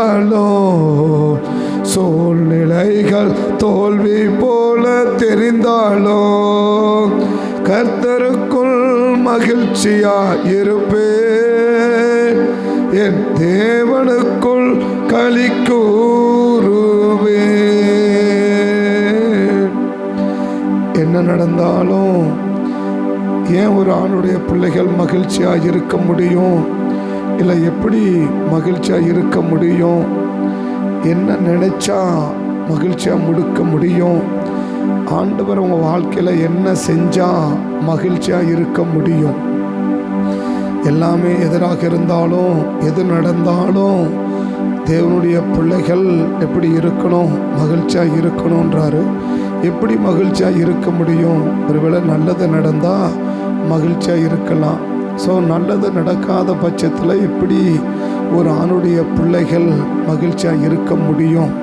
இருந்தாலும் சூழ்நிலைகள் தோல்வி போல தெரிந்தாலும் கர்த்தருக்குள் மகிழ்ச்சியா இருப்பேன், என் தேவனுக்குள் களி கூறுவேன். என்ன நடந்தாலும் ஏன் ஒரு ஆணுடைய பிள்ளைகள் மகிழ்ச்சியாக இருக்க முடியும்? இல்லை எப்படி மகிழ்ச்சியாக இருக்க முடியும்? என்ன நினைச்சா மகிழ்ச்சியாக முடுக்க முடியும்? ஆண்டவர் உங்கள் வாழ்க்கையில் என்ன செஞ்சால் மகிழ்ச்சியாக இருக்க முடியும்? எல்லாமே எதிராக இருந்தாலும் எது நடந்தாலும் தேவனுடைய பிள்ளைகள் எப்படி இருக்கணும்? மகிழ்ச்சியாக இருக்கணுன்றாரு. எப்படி மகிழ்ச்சியாக இருக்க முடியும்? ஒருவேளை நல்லது நடந்தால் மகிழ்ச்சியாக இருக்கலாம். ஸோ நல்லது நடக்காத பட்சத்தில் எப்படி ஒரு ஆணுடைய பிள்ளைகள் மகிழ்ச்சியாக இருக்க முடியும்?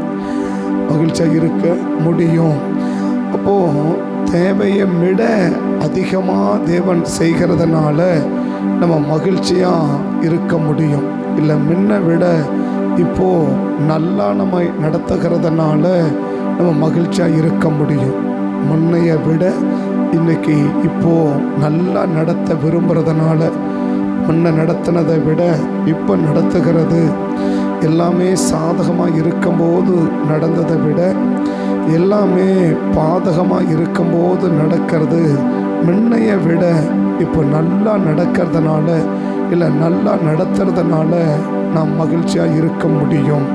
மகிழ்ச்சியாக இருக்க முடியும். அப்போது தேவையை விட அதிகமாக தேவன் செய்கிறதுனால நம்ம மகிழ்ச்சியாக இருக்க முடியும். இல்லை முன்ன விட இப்போது நல்லா நம்ம நடத்துகிறதுனால நம்ம மகிழ்ச்சியாக இருக்க முடியும். முன்னைய விட இன்னைக்கு இப்போது நல்லா நடத்த விரும்புகிறதுனால, முன்ன நடத்தினதை விட இப்போ நடத்துகிறது எல்லாமே சாதகமாக இருக்கும்போது நடந்ததை விட எல்லாமே பாதகமாக இருக்கும்போது நடக்கிறது முன்னைய விட இப்போ நல்லா நடக்கிறதுனால, இல்லை நல்லா நடத்துறதுனால நாம் மகிழ்ச்சியாக இருக்க முடியும்.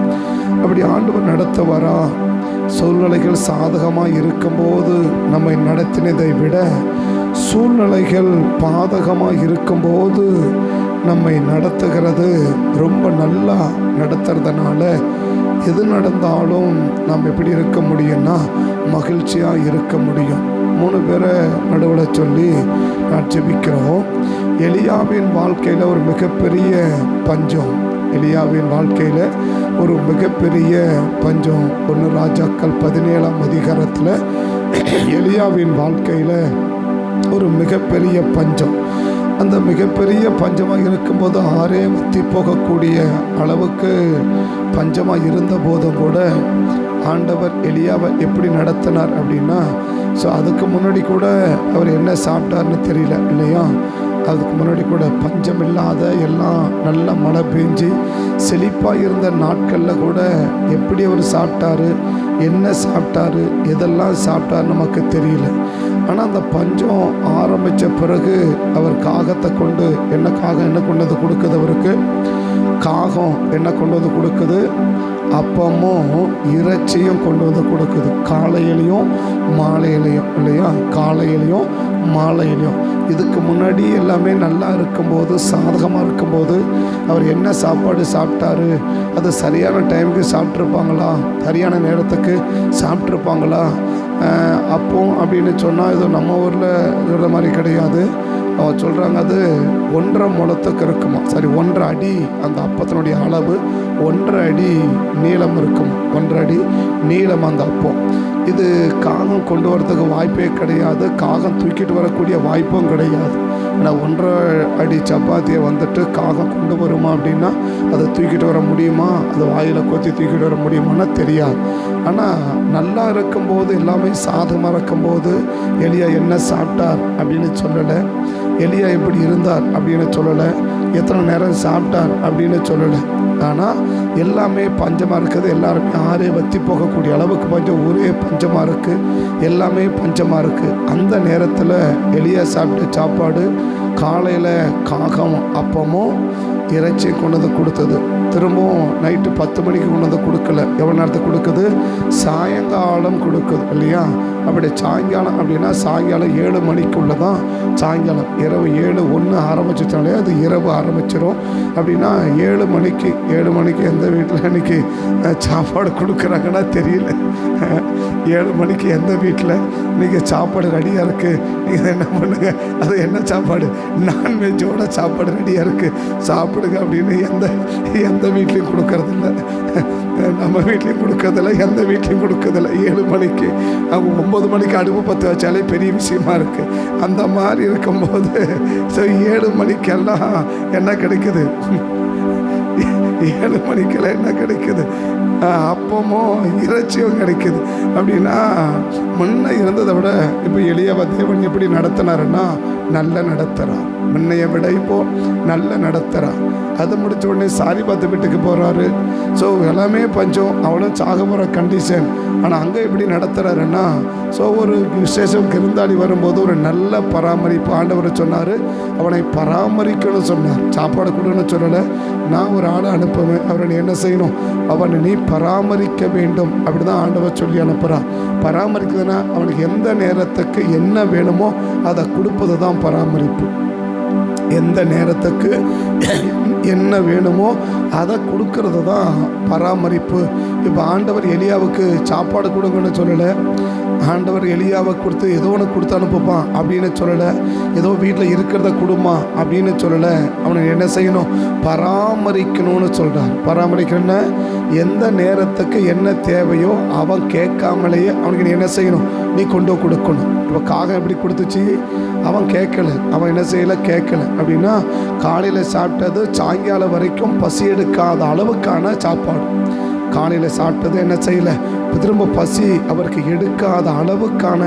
அப்படி ஆண்டவர் நடத்துவாரா? சூழ்நிலைகள் சாதகமாக இருக்கும்போது நம்மை நடத்தினதை விட சூழ்நிலைகள் பாதகமாக இருக்கும்போது நம்மை நடத்துகிறது ரொம்ப நல்லா நடத்துறதுனால எது நடந்தாலும் நாம் எப்படி இருக்க முடியும்னா மகிழ்ச்சியாக இருக்க முடியும். 3 பேரை நடுவில் சொல்லி நான் ஜெபிக்கிறோம். எலியாவின் வாழ்க்கையில் ஒரு மிகப்பெரிய பஞ்சம். எலியாவின் வாழ்க்கையில் ஒரு மிகப்பெரிய பஞ்சம். 1 ராஜாக்கள் 17ஆம் அதிகாரத்தில் எலியாவின் வாழ்க்கையில் ஒரு மிகப்பெரிய பஞ்சம். அந்த மிகப்பெரிய பஞ்சமாக இருக்கும்போது ஆறே வற்றி போகக்கூடிய அளவுக்கு பஞ்சமாக இருந்த போதும் கூட ஆண்டவர் எலியாவை எப்படி நடத்தினார் அப்படின்னா, ஸோ அதுக்கு முன்னாடி கூட அவர் என்ன சாப்பிட்டார்னு தெரியல இல்லையா? அதுக்கு முன்னாடி கூட பஞ்சம் இல்லாத எல்லாம் நல்ல மழை பெஞ்சு செழிப்பாக இருந்த நாட்களில் கூட எப்படி அவர் சாப்பிட்டாரு, என்ன சாப்பிட்டாரு, எதெல்லாம் சாப்பிட்டார் நமக்கு தெரியல. ஆனால் அந்த பஞ்சம் ஆரம்பித்த பிறகு அவர் காகத்தை கொண்டு என்ன கொண்டு வந்து கொடுக்குது? அவருக்கு காகம் என்ன கொண்டு வந்து கொடுக்குது? அப்பமும் இறைச்சியும் கொண்டு வந்து கொடுக்குது. காலையிலையும் மாலையிலையும் இல்லையா? காலையிலையும் மாலையிலையும். இதுக்கு முன்னாடி எல்லாமே நல்லா இருக்கும்போது, சாதகமாக இருக்கும்போது அவர் என்ன சாப்பாடு சாப்பிட்டாரு? அது சரியான டைமுக்கு சாப்பிட்ருப்பாங்களா? சரியான நேரத்துக்கு சாப்பிட்ருப்பாங்களா? அப்போ அப்படின்னு சொன்னால் இது நம்ம ஊரில் இருக்கிற மாதிரி கிடையாது. அவங்க சொல்கிறாங்க அது 1.5 முழத்துக்கு இருக்குமா, சரி 1.5 அடி அந்த அப்பத்தினுடைய அளவு 1.5 அடி நீளம் இருக்கும். 1.5 அடி நீளம் அந்த அப்பம். இது காகம் கொண்டு வரதுக்கு வாய்ப்பே கிடையாது. காகம் தூக்கிட்டு வரக்கூடிய வாய்ப்பும் கிடையாது. ஏன்னா 1.5 அடி சப்பாத்தியை வந்துட்டு காகம் கொண்டு வருமா அப்படின்னா அதை தூக்கிட்டு வர முடியுமா? அது வாயில் கொத்தி தூக்கிட்டு வர முடியுமான்னா தெரியாது. ஆனால் நல்லா இருக்கும்போது எல்லாமே சாதகமாக இருக்கும்போது எலியா என்ன சாப்பிட்டார் அப்படின்னு சொல்லலை, எலியா எப்படி இருந்தார் அப்படின்னு சொல்லலை, எத்தனை நேரம் சாப்பிட்டார் அப்படின்னு சொல்லலை. ஆனால் எல்லாமே பஞ்சமாக இருக்குது. எல்லாருமே ஆறே வற்றி போகக்கூடிய அளவுக்கு பஞ்சம், ஒரே பஞ்சமாக இருக்குது, எல்லாமே பஞ்சமாக இருக்குது. அந்த நேரத்தில் எலியா சாப்பிட்ட சாப்பாடு காலையில் காகம் அப்பமும் இறைச்சி கொண்டு வந்து கொடுத்தது. திரும்பவும் நைட்டு 10 மணிக்கு கொண்டு வந்து கொடுக்கல. எவ்வளோ நேரத்துக்கு கொடுக்குது? சாயங்காலம் கொடுக்குது இல்லையா? அப்படி சாயங்காலம் அப்படின்னா சாயங்காலம் 7 மணிக்குள்ளே தான் சாயங்காலம். இரவு 7:01 ஆரம்பிச்சிட்டாலே அது இரவு ஆரம்பிச்சிடும். அப்படின்னா 7 மணிக்கு எந்த வீட்டில் இன்றைக்கி சாப்பாடு கொடுக்குறாங்கன்னா தெரியல. 7 மணிக்கு எந்த வீட்டில் இன்றைக்கி சாப்பாடு ரெடியாக இருக்குது, நீங்கள் என்ன பண்ணுங்கள், அது என்ன சாப்பாடு? நான்வெஜ்ஜோட சாப்பாடு ரெடியாக இருக்குது, சாப்பிடுங்க அப்படின்னு எந்த வீட்லேயும் கொடுக்கறதில்ல. நம்ம வீட்லேயும் கொடுக்கறதில்ல, எந்த வீட்லேயும் கொடுக்கறதில்ல. 7 மணிக்கு அவங்க 9 மணிக்கு அடுப்பு பற்ற வச்சாலே பெரிய விஷயமா இருக்குது. அந்த மாதிரி இருக்கும்போது ஸோ 7 மணிக்கெல்லாம் என்ன கிடைக்குது? 7 மணிக்கெல்லாம் என்ன கிடைக்குது? அப்பமும் இறைச்சியும் கிடைக்குது. அப்படின்னா முன்ன இருந்ததை விட இப்போ எளியாவை தேவன் எப்படி நடத்தினாருன்னா நல்ல நடத்துகிறார். முன்னைய விட இப்போ நல்ல நடத்துகிறார். அது முடிச்ச உடனே சாரிபாத்து வீட்டுக்கு போகிறாரு. ஸோ எல்லாமே பஞ்சம், அவளும் சாக போகிற கண்டிஷன். ஆனால் அங்கே எப்படி நடத்துகிறாருன்னா, ஸோ ஒரு விசேஷம் விருந்தாளி வரும்போது ஒரு நல்ல பராமரிப்பு ஆண்டவர் சொன்னார். அவனை பராமரிக்கணும்னு சொன்னார். சாப்பாடு கொடுன்னு சொல்லலை. நான் ஒரு ஆளை அனுப்புவேன், அவரை என்ன செய்யணும்? அவனை நீ பராமரிக்க வேண்டும். அப்படி தான் ஆண்டவர் சொல்லி அனுப்புகிறார். பராமரிக்கிறதுனா அவனுக்கு எந்த நேரத்துக்கு என்ன வேணுமோ அதை கொடுப்பது தான் பராமரிப்பு. எந்த நேரத்துக்கு என்ன வேணுமோ அதை கொடுக்கறது தான் பராமரிப்பு. இப்போ ஆண்டவர் எலியாவுக்கு சாப்பாடு கொடுங்கன்னு சொல்லலை. ஆண்டவர் எலியாவை கொடுத்து ஏதோ ஒன்று கொடுத்து அனுப்புப்பான் அப்படின்னு சொல்லலை. ஏதோ வீட்டில் இருக்கிறத கொடுமா அப்படின்னு சொல்லலை. அவனை என்ன செய்யணும்? பராமரிக்கணும்னு சொல்கிறார். பராமரிக்கணும்னா எந்த நேரத்துக்கு என்ன தேவையோ அவன் கேட்காமலேயே அவனுக்கு நீ என்ன செய்யணும்? நீ கொண்டு கொடுக்கணும். இப்போ காகம் எப்படி கொடுத்துச்சு? அவன் கேட்கல. அவன் என்ன செய்யலை? கேட்கல. அப்படின்னா காலையில் சாப்பிட்டது சாயங்காலம் வரைக்கும் பசி எடுக்காத அளவுக்கான சாப்பாடு. காலையில் சாப்பிட்டது என்ன செய்யலை? திரும்ப பசி அவருக்கு எடுக்காத அளவுக்கான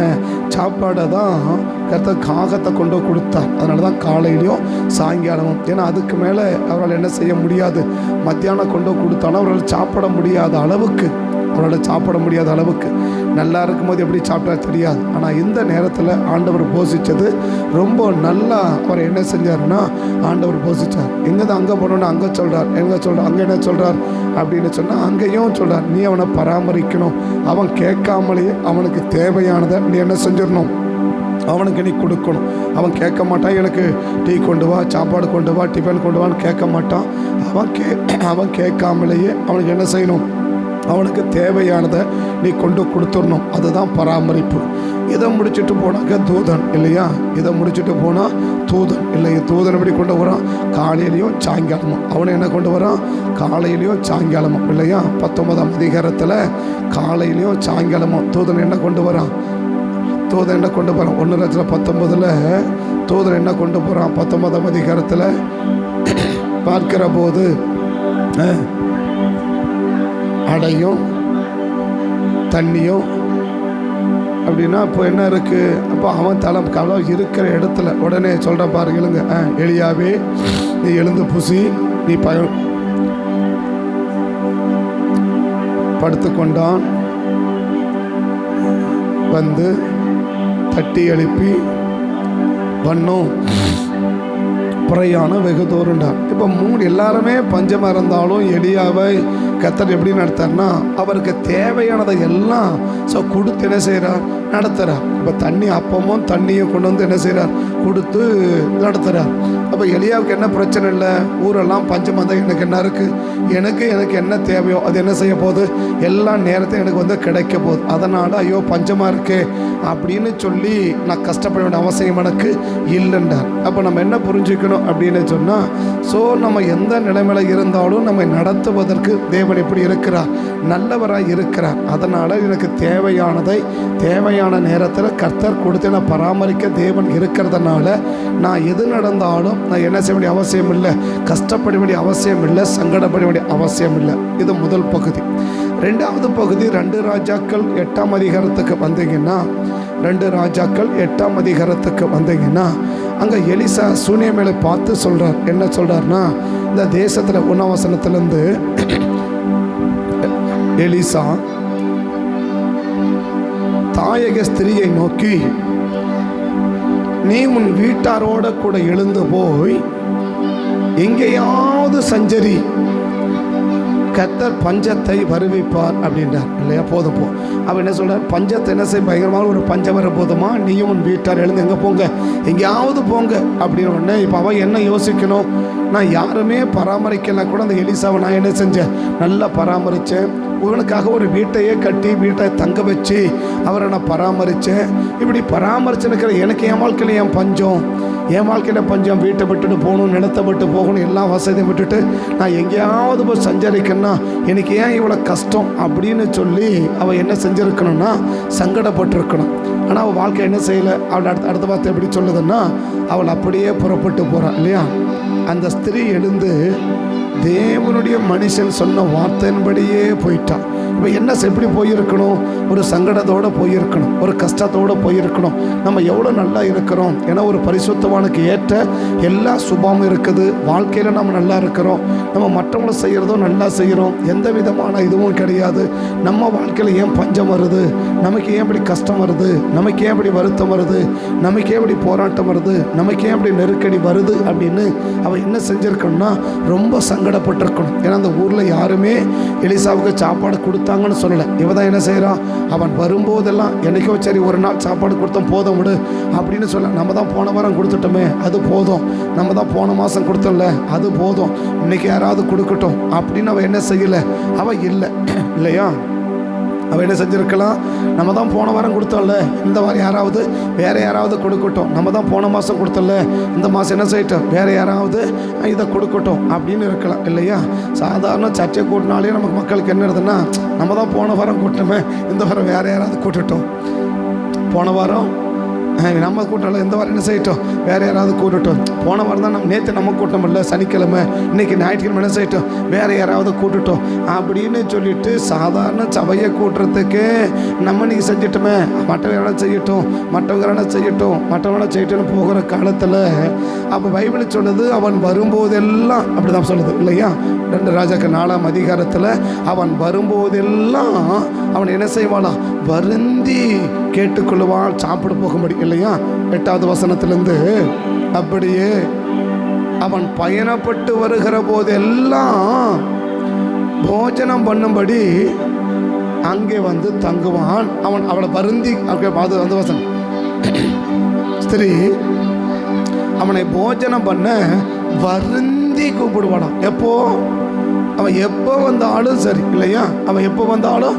சாப்பாடை தான் கர்த்தர் காகத்தை கொண்டு கொடுத்தார். அதனால தான் காலையிலையும் சாயங்காலமும். ஏன்னா அதுக்கு மேலே அவரால் என்ன செய்ய முடியாது. மத்தியானம் கொண்டு கொடுத்தாலும் அவரால் சாப்பிட முடியாத அளவுக்கு நல்லா இருக்கும்போது எப்படி சாப்பிட்டா தெரியாது. ஆனால் இந்த நேரத்தில் ஆண்டவர் போஷித்தது ரொம்ப நல்லா. அவர் என்ன செஞ்சார்னா ஆண்டவர் போஷித்தார். எங்கே தான் அங்கே போனோன்னு அங்கே சொல்கிறார், அங்கே என்ன சொல்கிறார் அப்படின்னு சொன்னால் அங்கேயும் சொல்கிறார், நீ அவனை பராமரிக்கணும். அவன் கேட்காமலேயே அவனுக்கு தேவையானதை நீ என்ன செஞ்சிடணும்? அவனுக்கு நீ கொடுக்கணும். அவன் கேட்க மாட்டான், எனக்கு டீ கொண்டு வா, சாப்பாடு கொண்டு வா, டிஃபன் கொண்டு வான்னு கேட்க மாட்டான். அவன் கேட்காமலேயே அவனுக்கு என்ன செய்யணும்? அவனுக்கு தேவையானதை நீ கொண்டு கொடுத்துடணும். அதுதான் பராமரிப்பு. இதை முடிச்சுட்டு போனாக்க தூதன் இல்லையா? இதை முடிச்சுட்டு போனால் தூதன் இல்லையா? தூதன் எப்படி கொண்டு வரான்? காலையிலையும் சாயங்காலமும். அவனை என்ன கொண்டு வரான்? காலையிலையும் சாயங்காலமும் இல்லையா? 19ஆம் அதிகாரத்தில் காலையிலையும் சாயங்காலமும் தூதன் என்ன கொண்டு வரான்? 1:19 தூதன் என்ன கொண்டு போகிறான்? 19ஆம் அதிகாரத்தில் பார்க்கிற போது அடையும் தண்ணியும். அப்படின்னா இப்போ என்ன இருக்குது? அப்போ அவன் தலம் இருக்கிற இடத்துல உடனே சொல்கிற பாருங்களுங்க, எலியாவே நீ எழுந்து புசி, நீ படுத்து கொண்டான். வந்து தட்டி எழுப்பி பண்ணும் பிரயாணம் வெகு தூரண்டான். இப்போ எல்லாருமே பஞ்சமாக இருந்தாலும் எலியாவை கர்த்தர் எப்படி நடத்தார்னா அவருக்கு தேவையானதை எல்லாம் கொடுத்து என்ன செய்கிறார்? நடத்துகிறார். இப்போ அப்பமும் தண்ணியும் கொண்டு வந்து என்ன செய்கிறார்? கொடுத்து நடத்துகிறார். அப்போ எலியாவுக்கு என்ன பிரச்சனை இல்லை? ஊரெல்லாம் பஞ்சமாக தான் எனக்கு என்ன இருக்குது? எனக்கு என்ன தேவையோ அது என்ன செய்ய போகுது? எல்லா நேரத்தையும் எனக்கு வந்து கிடைக்க போகுது. அதனால் ஐயோ பஞ்சமாக இருக்கே அப்படின்னு சொல்லி நான் கஷ்டப்பட வேண்டிய அவசியம் எனக்கு இல்லைன்றார். அப்போ நம்ம என்ன புரிஞ்சுக்கணும் அப்படின்னு சொன்னால், நம்ம எந்த நிலைமையில் இருந்தாலும் நம்மை நடத்துவதற்கு தேவன் எப்படி இருக்கிறார்? நல்லவராக இருக்கிறார். அதனால் எனக்கு தேவையான நேரத்தில் கர்த்தர் கொடுத்து நான் பராமரிக்க தேவன் இருக்கிறதுனால நான் எது நடந்தாலும் நான் என்ன செய்ய வேண்டிய அவசியம் இல்லை, கஷ்டப்பட வேண்டிய அவசியம் இல்லை, சங்கடப்பட வேண்டிய அவசியம் இல்லை. இது முதல் பகுதி. 2வது பகுதி 2 ராஜாக்கள் 8ஆம் அதிகாரத்துக்கு வந்தீங்கன்னா 2 ராஜாக்கள் 8ஆம் அதிகாரத்துக்கு வந்தீங்கன்னா அங்கே எலிசா சூனியமேலை பார்த்து சொல்கிறார். என்ன சொல்கிறார்னா, இந்த தேசத்தில் 1ஆம் வசனத்திலேருந்து எலிசா தாயக ஸ்திரியை நோக்கி, நீ உன் வீட்டாரோட கூட எழுந்து போய் எங்கேயாவது சஞ்சரி, கர்த்தர் பஞ்சத்தை வருவிப்பார் அப்படின்றார் இல்லையா? போதும் போ. அவன் என்ன சொல்கிறார்? பஞ்சத்தை என்ன செய்ய, பயங்கரமான ஒரு பஞ்சம் வர போதுமா, நீயும் உன் வீட்டார் எழுந்து எங்கே போங்க, எங்கேயாவது போங்க அப்படின்னு உடனே இப்போ அவன் என்ன யோசிக்கணும்? நான் யாருமே பராமரிக்கலாம் கூட அந்த எலிசாவை நான் என்ன செஞ்சேன்? நல்லா பராமரித்தேன். இவனுக்காக ஒரு வீட்டையே கட்டி வீட்டை தங்க வச்சு அவரை நான் பராமரித்தேன். இப்படி பராமரிச்சுருக்கிற எனக்கு என் வாழ்க்கையில் பஞ்சம் வீட்டை விட்டுட்டு போகணும், நிலத்தை விட்டு போகணும், எல்லா வசதியும் விட்டுட்டு நான் எங்கேயாவது போய் சஞ்சரிக்கணும்னா எனக்கு ஏன் இவ்வளோ கஷ்டம் அப்படின்னு சொல்லி அவள் என்ன செஞ்சுருக்கணும்னா சங்கடப்பட்டிருக்கணும். ஆனால் அவள் வாழ்க்கை என்ன செய்யலை. அவள் அடுத்த வார்த்தை எப்படி சொல்லுதுன்னா, அவள் அப்படியே புறப்பட்டு போகிறாள் இல்லையா? அந்த ஸ்திரீ எழுந்து தேவனுடைய மனுஷன் சொன்ன வார்த்தையின்படியே போயிட்டான். இப்போ என்ன எப்படி போயிருக்கணும்? ஒரு சங்கடத்தோடு போயிருக்கணும், ஒரு கஷ்டத்தோடு போயிருக்கணும். நம்ம எவ்வளோ நல்லா இருக்கிறோம், ஏன்னா ஒரு பரிசுத்தவானுக்கு ஏற்ற எல்லா சுபமும் இருக்குது. வாழ்க்கையில் நம்ம நல்லா இருக்கிறோம், நம்ம மற்றவங்களை செய்கிறதும் நல்லா செய்கிறோம், எந்த விதமான இதுவும் கிடையாது. நம்ம வாழ்க்கையில் ஏன் பஞ்சம் வருது, நமக்கு ஏன் இப்படி கஷ்டம் வருது, நமக்கு ஏன் இப்படி வருத்தம் வருது, நமக்கு ஏன் இப்படி போராட்டம் வருது, நமக்கு ஏன் இப்படி நெருக்கடி வருது அப்படின்னு அவன் என்ன செஞ்சுருக்கணும்னா ரொம்ப சங்கடப்பட்டிருக்கணும். ஏன்னா அந்த ஊரில் யாருமே எலிசாவுக்கு சாப்பாடு கொடுத்தாங்கன்னு சொல்லலை. இவன் தான் என்ன செய்கிறான், அவன் வரும்போதெல்லாம் என்றைக்கோ சரி ஒரு நாள் சாப்பாடு கொடுத்தோம் போதும் விடு அப்படின்னு சொல்ல, நம்ம தான் போன வாரம் கொடுத்துட்டோமே அது போதும், நம்ம தான் போன மாதம் கொடுத்தோம்ல அது போதும், இன்னைக்கு யாராவது கொடுக்கட்டும் அப்படின்னு அவன் என்ன செய்யலை. அவன் இல்லை இல்லையா, அவன் என்ன செஞ்சுருக்கலாம், நம்ம தான் போன வாரம் கொடுத்தோம்ல இந்த வாரம் யாராவது வேறு யாராவது கொடுக்கட்டும், நம்ம தான் போன மாதம் கொடுத்தோம்ல இந்த மாதம் என்ன செய்யட்டும் வேறு யாராவது இதை கொடுக்கட்டும் அப்படின்னு இருக்கலாம் இல்லையா. சாதாரண சர்ச்சை கூட்டினாலே நமக்கு மக்களுக்கு என்ன இருந்ததுன்னா, நம்ம தான் போன வாரம் கூட்டணுமே இந்த வாரம் வேறு யாராவது கூட்டட்டும், போன வாரம் நம்ம கூட்டல இந்த வாரம் என்ன செய்யட்டும் வேறு யாராவது கூட்டட்டும், போன வாரம் தான் நேற்று நம்ம கூட்டம் இல்லை சனிக்கிழமை, இன்றைக்கி ஞாயிற்றுக்கிழமை என்ன செய்யட்டும் வேறு யாராவது கூட்டட்டும் அப்படின்னு சொல்லிட்டு சாதாரண சபையை கூட்டுறதுக்கு நம்ம இன்றைக்கி செஞ்சிட்டோமே மற்றவங்க செய்யட்டும் மற்றவங்க செய்யட்டும்னு போகிற காலத்தில் அப்போ பைபிள் சொல்லுது அவன் வரும்போதெல்லாம் அப்படி தான் சொல்லுது இல்லையா. 2 ராஜாக்கள் 4ஆம் அதிகாரத்தில் அவன் வரும்போதெல்லாம் அவன் என்ன செய்வானா வருந்தி கேட்டுக்கொள்ளுவான் சாப்பிட போகும்படி இல்லையா. 8வது வசனத்திலிருந்து அப்படியே அவன் பயணப்பட்டு வருகிற போதெல்லாம் போஜனம் பண்ணும்படி அங்கே வந்து தங்குவான். அவளை வருந்தி அந்த வசனம் ஸ்திரீ அவனை போஜனம் பண்ண வருந்தி கூப்பிடுவானாம். எப்போ அவன் எப்போ வந்தாலும் சரி இல்லையா, அவன் எப்போ வந்தாலும்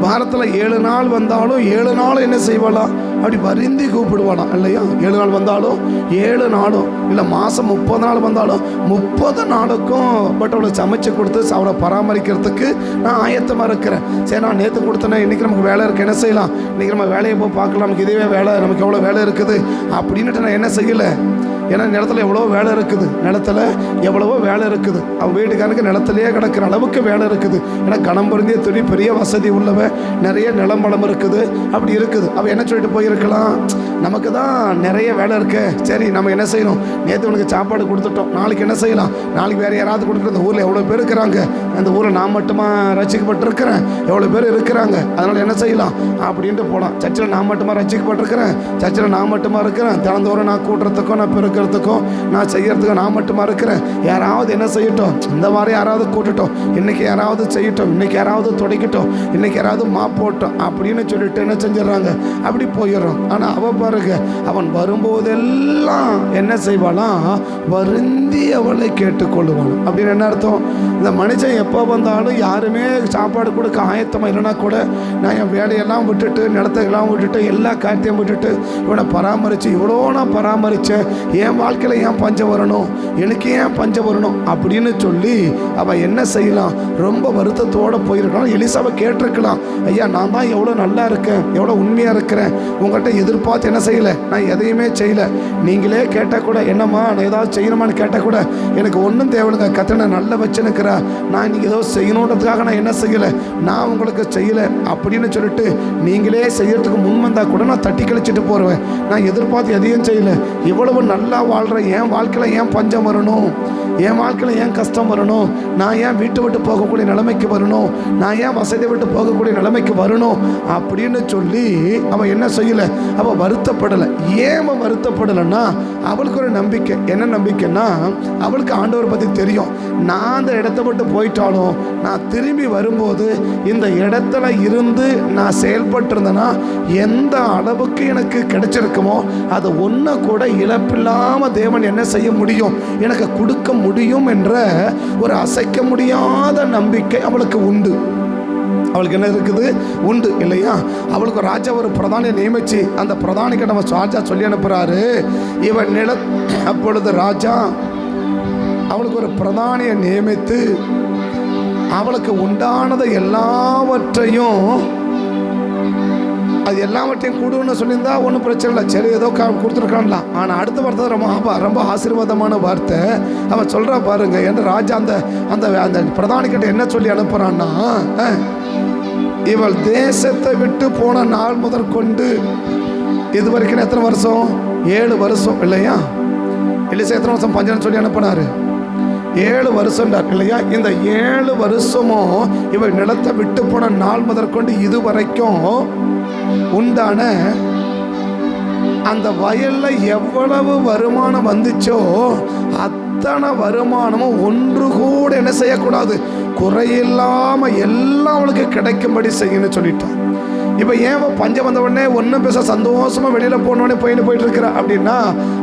வாரத்தில் 7 நாள் வந்தாலும் 7 நாளும் என்ன செய்வாளாம் அப்படி வருந்தி கூப்பிடுவாளாம் இல்லையா. 7 நாள் வந்தாலும் 7 நாளும் இல்லை, மாதம் 30 நாள் வந்தாலும் 30 நாளுக்கும் பட் அவளை சமைச்சு கொடுத்து அவளை பராமரிக்கிறதுக்கு நான் ஆயத்தமாக இருக்கிறேன். சரி நான் நேற்று கொடுத்தேன்னா இன்றைக்கி நமக்கு வேலை இருக்குது என்ன செய்யலாம், இன்றைக்கி நம்ம வேலையை போய் பார்க்கலாம், நமக்கு இதுவே வேலை, நமக்கு எவ்வளோ வேலை இருக்குது அப்படின்ட்டு நான் என்ன செய்யலை. ஏன்னா நிலத்தில் எவ்வளோ வேலை இருக்குது, நிலத்தில் எவ்வளவோ வேலை இருக்குது. அவன் வீட்டுக்காரனுக்கு நிலத்திலேயே கிடக்கிற அளவுக்கு வேலை இருக்குது. ஏன்னா கணம் பொருந்திய துணி பெரிய வசதி உள்ளவ, நிறைய நிலம் வளம் இருக்குது, அப்படி இருக்குது. அவன் என்ன சொல்லிட்டு போயிருக்கலாம், நமக்கு தான் நிறைய வேலை இருக்கு, சரி நம்ம என்ன செய்யணும், நேற்று உனக்கு சாப்பாடு கொடுத்துட்டோம், நாளைக்கு என்ன செய்யலாம், நாளைக்கு வேறு யாராவது கொடுக்குற, இந்த ஊரில் எவ்வளோ பேர் இருக்கிறாங்க, அந்த ஊரில் நான் மட்டுமா ரசிக்கப்பட்டிருக்கிறேன், எவ்வளோ பேர் இருக்கிறாங்க, அதனால் என்ன செய்யலாம் அப்படின்ட்டு போகலாம். சர்ச்சில் நான் மட்டுமா ரசிக்கப்பட்டிருக்கிறேன், சர்ச்சில் நான் மட்டுமா இருக்கிறேன், தினந்தோறும் நான் கூட்டுறதுக்கும் நான் பெருக்கிறதுக்கும் நான் செய்யறதுக்கும் நான் மட்டுமா இருக்கிறேன், யாராவது என்ன செய்யட்டும், இந்த மாதிரி யாராவது கூட்டட்டும், இன்றைக்கி யாராவது செய்யட்டும், இன்றைக்கி யாராவது துடைக்கட்டும், இன்றைக்கி யாராவது போட்டோம் அப்படின்னு சொல்லிட்டு என்ன செஞ்சிடறாங்க, அப்படி போயிடுறோம். ஆனால் அவள் பாருங்க, அவன் வரும்போதெல்லாம் என்ன செய்வாளாம், வருந்தி அவளை கேட்டுக்கொள்ளுவான். அப்படின்னு என்ன அர்த்தம், இந்த மனுஷன் எப்போ வந்தாலும் யாருமே சாப்பாடு கொடுக்க ஆயத்தமாக இல்லைன்னா கூட நான் என் வேலையெல்லாம் விட்டுட்டு நிலத்தையெல்லாம் விட்டுட்டு எல்லா காரியத்தையும் விட்டுட்டு இவனை பராமரித்து இவ்வளோ நான் பராமரித்தேன், என் வாழ்க்கையில் ஏன் பஞ்சம் வரணும், எனக்கு ஏன் பஞ்சம் வரணும் அப்படின்னு சொல்லி அவள் என்ன செய்யலாம், ரொம்ப வருத்தத்தோடு போயிருக்கலாம். எலிசாவை கேட்டிருக்கலாம், ஐயா நான் தான் எவ்வளோ நல்லா இருக்கேன், எவ்வளோ உண்மையாக இருக்கிறேன், உங்கள்கிட்ட எதிர்பார்த்து என்ன செய்யலை, நான் எதையுமே செய்யலை, நீங்களே கேட்டால் கூட என்னம்மா நான் ஏதாவது செய்யணுமான்னு கேட்டால் கூட எனக்கு ஒன்றும் தேவையில்லைங்க, கத்தனை நல்லா வச்சுன்னுக்கிறா, நான் இன்றைக்கி ஏதோ செய்யணுன்றதுக்காக நான் என்ன செய்யலை, நான் உங்களுக்கு செய்யலை அப்படின்னு சொல்லிட்டு நீங்களே செய்யறதுக்கு முன் வந்தால் கூட நான் தட்டி கழிச்சிட்டு போடுவேன், நான் எதிர்பார்த்து எதையும் செய்யலை, இவ்வளவு நல்லா வாழ்கிறேன், என் வாழ்க்கையில் ஏன் பஞ்சம் வரணும், என் வாழ்க்கையில் ஏன் கஷ்டம் வரணும், நான் ஏன் வீட்டை விட்டு போகக்கூடிய நிலைமைக்கு வரணும், நான் ஏன் வசதியை விட்டு போகக்கூடிய நிலைமைக்கு வரணும் அப்படின்னு சொல்லி அவள் என்ன செய்யலை, அவள் வருத்தப்படலை. ஏன் அவள் வருத்தப்படலைன்னா அவளுக்கு ஒரு நம்பிக்கை, என்ன நம்பிக்கைன்னா அவளுக்கு ஆண்டவர் பற்றி தெரியும், நான் அந்த இடத்த விட்டு போயிட்டாலும் நான் திரும்பி வரும்போது இந்த இடத்துல இருந்து நான் செயல்பட்டு இருந்தேன்னா எந்த அளவுக்கு எனக்கு கிடைச்சிருக்குமோ அது ஒன்று கூட இழப்பில்லாமல் தேவன் என்ன செய்ய முடியும், எனக்கு கொடுக்க முடியும் என்ற ஒரு அசைக்க முடியாத நம்பிக்கை அவளுக்கு உண்டு. அவளுக்கு என்ன இருக்குது, உண்டு இல்லையா. அவளுக்கு ராஜா ஒரு பிரதானியை நியமிச்சு அந்த பிரதானிக்கு நம்ம ராஜா சொல்லி அனுப்புகிறாரு, இவன் அப்பொழுது ராஜா அவளுக்கு ஒரு பிரதானியை நியமித்து அவளுக்கு உண்டானது எல்லாவற்றையும் அது எல்லாவற்றையும் கூடுன்னு சொல்லியிருந்தா ஒன்றும் பிரச்சனை இல்லை, சரி ஏதோ கொடுத்துருக்கான்லாம். ஆனால் அடுத்த வார்த்தை ரொம்ப ஆசீர்வாதமான வார்த்தை. அவன் சொல்கிறா பாருங்க, என்ற ராஜா அந்த அந்த அந்த பிரதானிக்கிட்ட என்ன சொல்லி அனுப்புகிறான்னா, இவள் தேசத்தை விட்டு போன நாள் முதற்கொண்டு இது வரைக்கும் எத்தனை வருஷம்? 7 வருஷம் இல்லையா? எலிசா எத்தனை வருஷம் பஞ்சம்னு சொல்லி அனுப்பினாரு? 7 வருஷம் இல்லையா? இந்த 7 வருஷமும் இவள் நிலத்தை விட்டு போன நாள் முதற்கொண்டு இது வரைக்கும் உண்டான அந்த வயல்ல எவ்வளவு வருமானம் வந்துச்சோ அத்தனை வருமானமும் ஒன்று கூட என்ன செய்யக்கூடாது, குறையில்லாம எல்லாம் அவளுக்கு கிடைக்கும்படி செய்யணும்னு சொல்லிட்டான். இப்போ ஏன் பஞ்சம் வந்த உடனே ஒன்றும் பேச சந்தோஷமா வெளியில் போனோடனே போயிட்டு இருக்கிறா அப்படின்னா,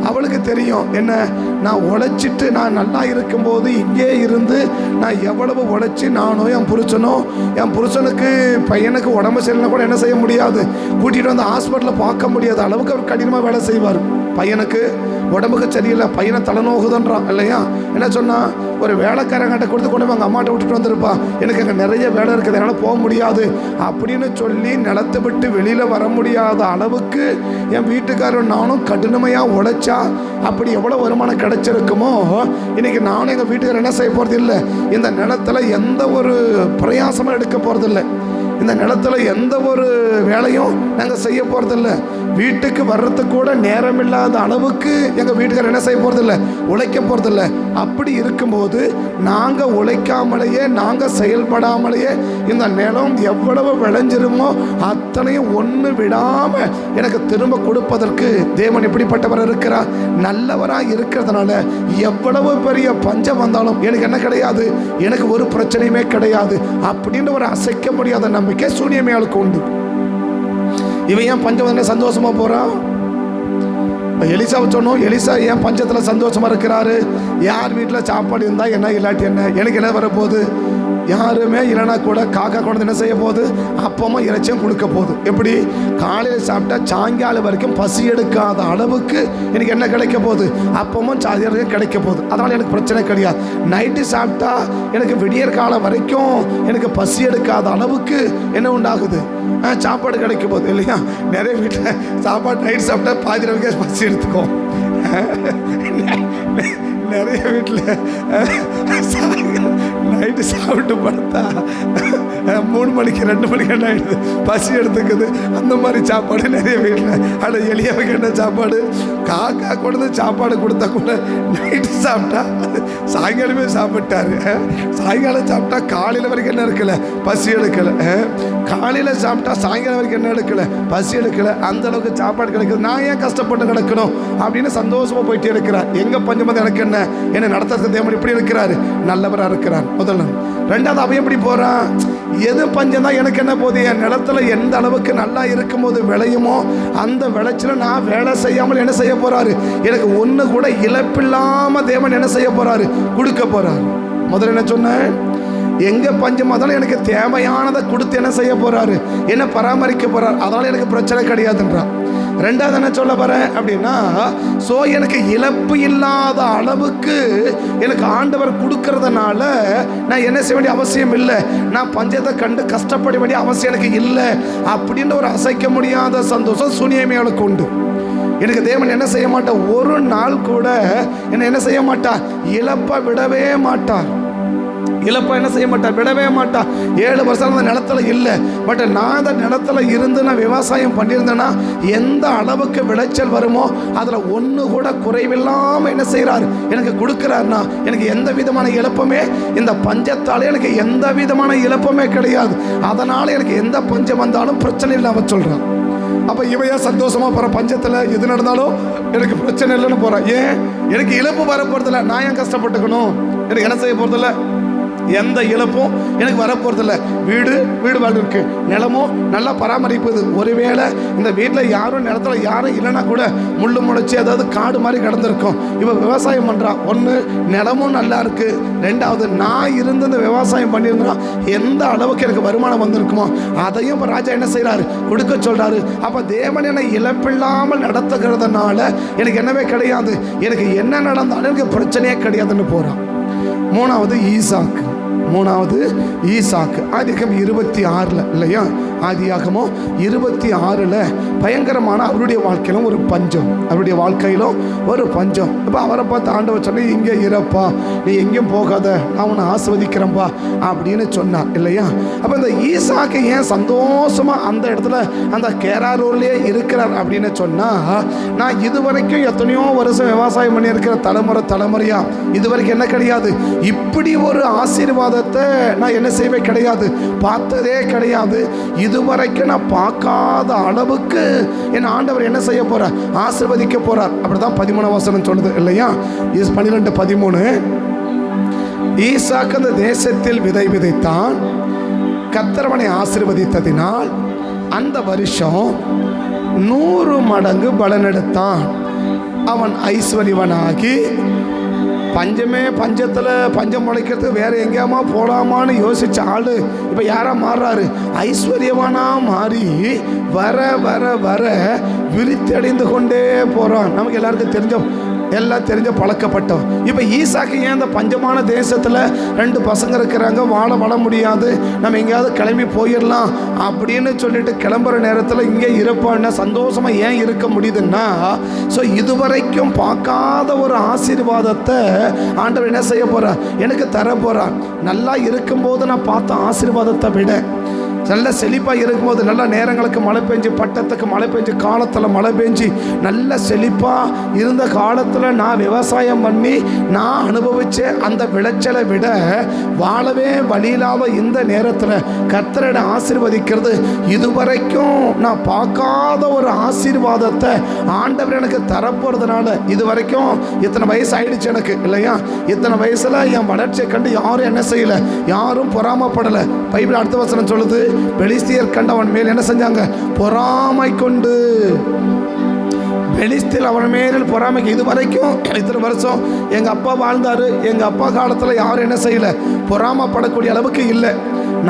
அவளுக்கு தெரியும் என்ன, நான் உழைச்சிட்டு நான் நல்லா இருக்கும்போது இங்கே இருந்து நான் எவ்வளவு உழைச்சி நானோ என் புருஷனுக்கு பையனுக்கு உடம்பு சரியில்லை கூட என்ன செய்ய முடியாது, கூட்டிகிட்டு வந்து ஹாஸ்பிட்டலில் பார்க்க முடியாத அளவுக்கு அவர் கடினமாக வேலை செய்வார். பையனுக்கு உடம்புக்கு சரியில்லை, பையனை தலைநோகுதுன்றான் இல்லையா? என்ன சொன்னா, ஒரு வேலைக்காரங்கிட்ட கொண்டு போய் அம்மாட்ட விட்டுட்டு வந்துருப்பா, எனக்கு அங்கே நிறைய வேலை இருக்குது, என்னால் போக முடியாது அப்படின்னு சொல்லி நிலத்தை விட்டு வெளியில் வர முடியாத அளவுக்கு என் வீட்டுக்காரர் நானும் கடினமையாக உழைச்சா அப்படி எவ்வளோ வருமானம் கிடைச்சிருக்குமோ, இன்னைக்கு நானும் எங்கள் வீட்டுக்காரர் என்ன செய்ய போகிறது இல்லை, இந்த நிலத்தில் எந்த ஒரு பிரயாசமும் எடுக்க போகிறதில்லை, இந்த நிலத்துல எந்த ஒரு வேலையும் நாங்கள் செய்ய போகிறதில்ல, வீட்டுக்கு வர்றதுக்கு கூட நேரம் இல்லாத அளவுக்கு எங்கள் வீட்டுக்காரர் என்ன செய்ய போகிறதில்ல, உழைக்க போகிறதில்ல. அப்படி இருக்கும்போது நாங்கள் உழைக்காமலேயே நாங்கள் செயல்படாமலேயே இந்த நிலம் எவ்வளவு விளைஞ்சிருமோ அத்தனையும் ஒன்று விடாமல் எனக்கு திரும்ப கொடுப்பதற்கு தேவன் எப்படிப்பட்டவர் இருக்கிறார், நல்லவராக இருக்கிறதுனால எவ்வளவு பெரிய பஞ்சம் வந்தாலும் எனக்கு என்ன கிடையாது, எனக்கு ஒரு பிரச்சனையுமே கிடையாது அப்படின்ற ஒரு அசைக்க முடியாத நம்பிக்கை சூனியமையாளுக்கு உண்டு. இவன் ஏன் பஞ்சம் வந்து சந்தோஷமா போறான்? எலிசாவை சொன்னோம், எலிசா ஏன் பஞ்சத்தில் சந்தோஷமா இருக்கிறாரு? யார் வீட்டில் சாப்பாடு இருந்தா என்ன, இல்லாட்டி என்ன, எனக்கு என்ன வரப்போகுது, யாருமே இல்லைனா கூட காக்கா கொண்டு என்ன செய்ய போகுது, அப்பமும் இறைச்சியும் கொடுக்க போகுது. எப்படி காலையில் சாப்பிட்டா சாயங்காலம் வரைக்கும் பசி எடுக்காத அளவுக்கு எனக்கு என்ன கிடைக்க போகுது, அப்பமும் சாயங்காலம் கிடைக்க போகுது. அதனால் எனக்கு பிரச்சனை கிடையாது. நைட்டு சாப்பிட்டா எனக்கு விடியற் காலம் வரைக்கும் எனக்கு பசி எடுக்காத அளவுக்கு என்ன உண்டாகுது, சாப்பாடு கிடைக்க போகுது இல்லையா? நிறைய வீட்டில் சாப்பாடு நைட்டு சாப்பிட்டா பாதி வரைக்கும் பசி எடுத்துக்கும். நிறைய வீட்டில் நைட்டு சாப்பிட்டு படுத்தா 3 மணிக்கு 2 மணிக்கு என்ன ஆகிடுது, பசி எடுத்துக்குது. அந்த மாதிரி சாப்பாடு நிறைய வீட்டில். ஆனால் எளியவங்க என்ன சாப்பாடு, காக்கா கொண்டு சாப்பாடு கொடுத்தா கூட நைட்டு சாப்பிட்டா சாயங்காலமே சாப்பிட்டாரு, சாயங்காலம் சாப்பிட்டா காலையில் வரைக்கும் என்ன இருக்கலை, பசி எடுக்கலை, காலையில் சாப்பிட்டா சாயங்காலம் வரைக்கும் என்ன எடுக்கலை, பசி எடுக்கலை. அந்த அளவுக்கு சாப்பாடு கிடைக்குது, நான் ஏன் கஷ்டப்பட்டு கிடக்கணும் அப்படின்னு சந்தோஷமாக போயிட்டே இருக்கிறார். எங்கே பஞ்சம் வந்து எனக்கு என்ன நடத்துறது, தேவன் இப்படி இருக்கிறாரு, நல்லவராக இருக்கிறார். முதல்ல. ரெண்டாவது, அவன் எப்படி போறான், எது பஞ்சம் தான் எனக்கு என்ன போகுது, என் நிலத்துல எந்த அளவுக்கு நல்லா இருக்கும் போது விளையுமோ அந்த விளைச்சல நான் வேலை செய்யாமல் என்ன செய்ய போறாரு, எனக்கு ஒன்று கூட இழப்பில்லாம தேவன் என்ன செய்ய போறாரு, கொடுக்க போறாரு. முதல்ல என்ன சொன்னேன், எங்க பஞ்சமா இருந்தாலும் எனக்கு தேவையானதை கொடுத்து என்ன செய்ய போறாரு, என்ன பராமரிக்க போறாரு, அதனால எனக்கு பிரச்சனை கிடையாதுன்றான். ரெண்டாவது என்ன சொல்ல போறேன் அப்படின்னா, ஸோ எனக்கு இழப்பு இல்லாத அளவுக்கு எனக்கு ஆண்டவர் கொடுக்கறதுனால நான் என்ன செய்ய வேண்டிய அவசியம் இல்லை, நான் பஞ்சத்தை கண்டு கஷ்டப்பட வேண்டிய அவசியம் எனக்கு இல்லை அப்படின்னு ஒரு அசைக்க முடியாத சந்தோஷம் சூனியமையாளுக்கு உண்டு. எனக்கு தேவன் என்ன செய்ய மாட்டார், ஒரு நாள் கூட என்ன செய்ய மாட்டார், இழப்பை விடவே மாட்டார், இழப்பா என்ன செய்ய மாட்டார், விடவே மாட்டார். 7 வருஷம் அந்த நிலத்துல இல்லை, பட் நான் அந்த நிலத்துல இருந்து நான் விவசாயம் பண்ணியிருந்தேன்னா எந்த அளவுக்கு விளைச்சல் வருமோ அதில் ஒன்று கூட குறைவில்லாமல் என்ன செய்கிறார், எனக்கு கொடுக்குறாருனா எனக்கு எந்த விதமான இழப்புமே, இந்த பஞ்சத்தாலே எனக்கு எந்த விதமான இழப்புமே கிடையாது. அதனால் எனக்கு எந்த பஞ்சம் வந்தாலும் பிரச்சனை இல்லை அவ சொல்கிறான். அப்போ இவையா சந்தோஷமாக போகிற, பஞ்சத்தில் எது நடந்தாலும் எனக்கு பிரச்சனை இல்லைன்னு போகிறான். ஏன், எனக்கு இழப்பு வர போகிறதில்ல, நான் ஏன் கஷ்டப்பட்டுக்கணும், எனக்கு என்ன செய்ய போகிறதில்ல, எந்த இழப்பும் எனக்கு வரப்போறதில்ல. வீடு வாழ் இருக்கு, நிலமும் நல்லா பராமரிப்புது. ஒருவேளை இந்த வீட்டில் யாரும் நிலத்துல யாரும் இல்லைன்னா கூட முள்ளு முளைச்சி அதாவது காடு மாதிரி கிடந்திருக்கும். இப்போ விவசாயம் பண்ணுறான், ஒன்று நிலமும் நல்லா இருக்கு, ரெண்டாவது நான் இருந்து இந்த விவசாயம் பண்ணியிருந்தா எந்த அளவுக்கு எனக்கு வருமானம் வந்திருக்குமோ அதையும் இப்போ ராஜா என்ன செய்கிறாரு, கொடுக்க சொல்கிறாரு. அப்போ தேவன் என்னை இழப்பில்லாமல் நடத்துகிறதுனால எனக்கு என்னவே கிடையாது, எனக்கு என்ன நடந்தாலும் எனக்கு பிரச்சனையே கிடையாதுன்னு போகிறான். மூணாவது ஈசாக்கு. ஆதிக்கம் 26 இல்லையா, ஆதியாகமோ 26 பயங்கரமான அவருடைய வாழ்க்கையிலும் ஒரு பஞ்சம், அவருடைய வாழ்க்கையிலும் ஒரு பஞ்சம். இப்போ அவரை பார்த்து ஆண்டவர் சொன்ன, இங்கே இருப்பா, நீ எங்கேயும் போகாத, நான் உன்னை ஆசீர்வதிக்கிறேன்பா அப்படின்னு சொன்னார் இல்லையா? அப்போ இந்த ஈசாக்கு ஏன் சந்தோஷமாக அந்த இடத்துல அந்த கேராரூர்லேயே இருக்கிறார் அப்படின்னு சொன்னால், நான் இதுவரைக்கும் எத்தனையோ வருஷம் விவசாயம் பண்ணியிருக்கிற தலைமுறையா இதுவரைக்கும் என்ன கிடையாது, இப்படி ஒரு ஆசீர்வாதத்தை நான் என்ன செய்வே கிடையாது, பார்த்ததே கிடையாது. இதுவரைக்கும் நான் பார்க்காத அளவுக்கு என் ஆண்டவர் என்ன செய்ய போறார், ஆசீர்வதிக்க போறார். அப்படிதான் 13 வசனம் சொல்லுது இல்லையா? 12:13 ஈசாக்கு அந்த தேசத்தில் விதை விதைத்தான், கர்த்தர் அவனை ஆசீர்வதித்ததினால் அந்த வருஷம் 100 மடங்கு பலனெடுத்தான். அவன் ஐஸ்வர்யவனாகி பஞ்சத்தில் பஞ்சம் முளைக்கிறதுக்கு வேற எங்கேயாமா போடாமான்னு யோசிச்ச ஆளு இப்போ யாரா மாறுறாரு, ஐஸ்வர்யவானா மாறி வர வர வர விருத்தடைந்து கொண்டே போறான். நமக்கு எல்லாருக்கும் எல்லாம் தெரிஞ்ச பழக்கப்பட்டோம். இப்போ ஈசாக்கு ஏன் அந்த பஞ்சமான தேசத்தில் 2 பசங்க இருக்கிறாங்க, வாழ முடியாது, நம்ம எங்கேயாவது கிளம்பி போயிடலாம் அப்படின்னு சொல்லிட்டு கிளம்புற நேரத்தில் இங்கே இருப்பான்னா சந்தோஷமாக ஏன் இருக்க முடியுதுன்னா, ஸோ இதுவரைக்கும் பார்க்காத ஒரு ஆசீர்வாதத்தை ஆண்டவர் என்ன செய்ய போகிறார், எனக்கு தர போகிறார். நல்லா இருக்கும்போது நான் பார்த்த ஆசீர்வாதத்தை விட நல்ல செழிப்பாக இருக்கும்போது, நல்ல நேரங்களுக்கு மழை பெஞ்சு, பட்டத்துக்கு மழை பெஞ்சு, காலத்தில் மழை பெஞ்சு நல்ல செழிப்பாக இருந்த காலத்தில் நான் விவசாயம் பண்ணி நான் அனுபவித்த அந்த விளைச்சலை விட வாழவே வழியில்லாத இந்த நேரத்தில் கர்த்தரை ஆசீர்வதிக்கிறது, இதுவரைக்கும் நான் பார்க்காத ஒரு ஆசீர்வாதத்தை ஆண்டவர் எனக்கு தரப்போகிறதுனால, இது வரைக்கும் இத்தனை வயசு ஆயிடுச்சு எனக்கு இல்லையா, இத்தனை வயசில் என் வளர்ச்சியை கண்டு யாரும் என்ன செய்யலை, யாரும் பொறாமப்படலை. பைபிள் அடுத்த வசனம் சொல்லுது, பெலிஸ்தியர் கண்டவன் மேல் என்ன செஞ்சாங்க, பொறாமை கொண்டு. பெலிஸ்தியர் அவன் மேல் பொறாமைக்கு, இது வரைக்கும் இத்தனை வருஷம் எங்கள் அப்பா வாழ்ந்தாரு, எங்கள் அப்பா காலத்தில் யாரும் என்ன செய்யலை, பொறாமப்படக்கூடிய அளவுக்கு இல்லை.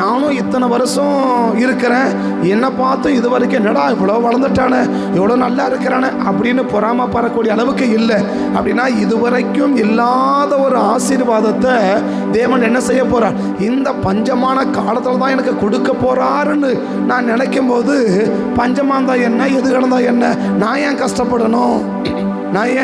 நானும் இத்தனை வருஷம் இருக்கிறேன், என்னை பார்த்து இது வரைக்கும் என்னடா இவ்வளோ வளர்ந்துட்டானே, இவ்வளோ நல்லா இருக்கிறானே அப்படின்னு பொறாமப்படக்கூடிய அளவுக்கு இல்லை. அப்படின்னா இதுவரைக்கும் இல்லாத ஒரு ஆசீர்வாதத்தை தேவன் என்ன செய்ய போறார், இந்த பஞ்சமான காலத்தில் தான் எனக்கு கொடுக்க போறாருன்னு நான் நினைக்கும் போது, பஞ்சமாக இருந்தா என்ன, எது கிடந்தா என்ன, நான் ஏன் கஷ்டப்படணும், நான்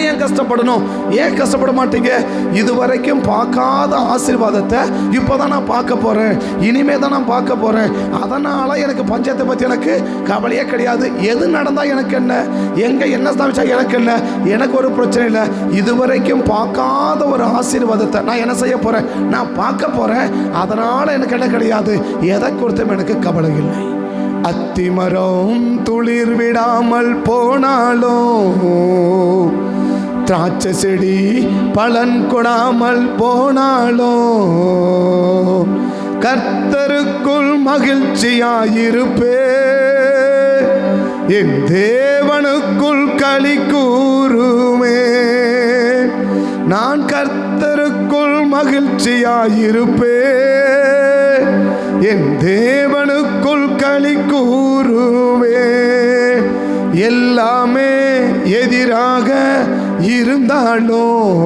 ஏன் கஷ்டப்படணும், ஏன் கஷ்டப்பட மாட்டீங்க? இதுவரைக்கும் பார்க்காத ஆசீர்வாதத்தை இப்போ தான் நான் பார்க்க போகிறேன், இனிமே தான் நான் பார்க்க போகிறேன். அதனால் எனக்கு பஞ்சத்தை பற்றி எனக்கு கவலையே கிடையாது. எது நடந்தால் எனக்கு என்ன, எங்கே என்ன சமைச்சா எனக்கு என்ன, எனக்கு ஒரு பிரச்சனை இல்லை. இதுவரைக்கும் பார்க்காத ஒரு ஆசீர்வாதத்தை நான் என்ன செய்ய போகிறேன், நான் பார்க்க போகிறேன். அதனால் எனக்கு என்ன கிடையாது, எதை கொடுத்தும் எனக்கு கவலை இல்லை. அத்திமரம் துளிர் விடாமல் போனாலும், திராட்சை செடி பலன் கொடாமல் போனாலும், கர்த்தருக்குள் மகிழ்ச்சியாயிருப்பே, என் தேவனுக்குள் களி கூறுமே. நான் கர்த்தருக்குள் மகிழ்ச்சியாயிருப்பே, என் தேவனுக்குள் களி கூறுவே. எல்லாமே எதிராக இருந்தாலும்,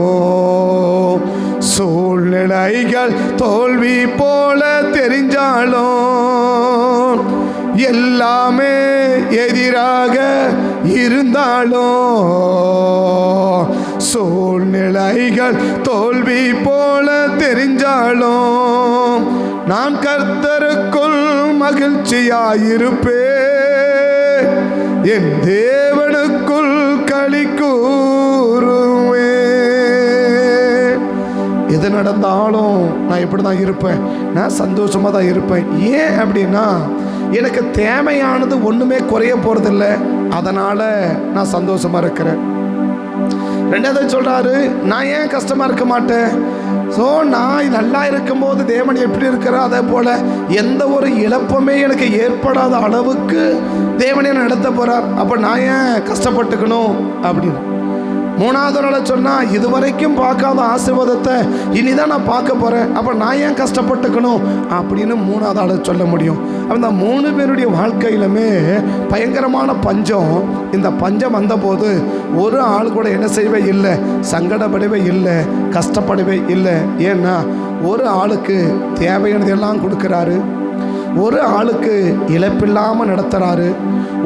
சூழ்நிலைகள் தோல்வி போல தெரிஞ்சாலும், எல்லாமே எதிராக இருந்தாலும், சூழ்நிலைகள் தோல்வி போல தெரிஞ்சாலும், நான் கர்த்தருக்குள் மகிழ்ச்சியாயிருப்பே, என் தேவனுக்குள் களி கூறுவே. எது நடந்தாலும் நான் இப்படி தான் இருப்பேன், நான் சந்தோஷமாக தான் இருப்பேன். ஏன் அப்படின்னா, எனக்கு தேவையானது ஒன்றுமே குறைய போகிறதில்ல, அதனால் நான் சந்தோஷமாக இருக்கிறேன். ரெண்டாவது சொல்கிறாரு, நான் ஏன் கஷ்டமாக இருக்க மாட்டேன். ஸோ நான் நல்லா இருக்கும்போது தேவன் எப்படி இருக்கிறோ அதே போல் எந்த ஒரு இழப்புமே எனக்கு ஏற்படாத அளவுக்கு தேவனே நடத்த போகிறார். அப்போ நான் ஏன் கஷ்டப்பட்டுக்கணும் அப்படின்னு. மூணாவது நாள் சொன்னால், இதுவரைக்கும் பார்க்காத ஆசீர்வாதத்தை இனிதான் நான் பார்க்க போகிறேன், அப்போ நான் ஏன் கஷ்டப்பட்டுக்கணும் அப்படின்னு மூணாவது ஆள் சொல்ல முடியும். அந்த 3 பேருடைய வாழ்க்கையிலுமே பயங்கரமான பஞ்சம். இந்த பஞ்சம் வந்தபோது ஒரு ஆள் கூட என்ன செய்யவே இல்லை, சங்கடப்படவே இல்லை, கஷ்டப்படவே இல்லை. ஏன்னா ஒரு ஆளுக்கு தேவையானதெல்லாம் கொடுக்குறாரு, ஒரு ஆளுக்கு இழப்பில்லாமல் நடத்துகிறாரு,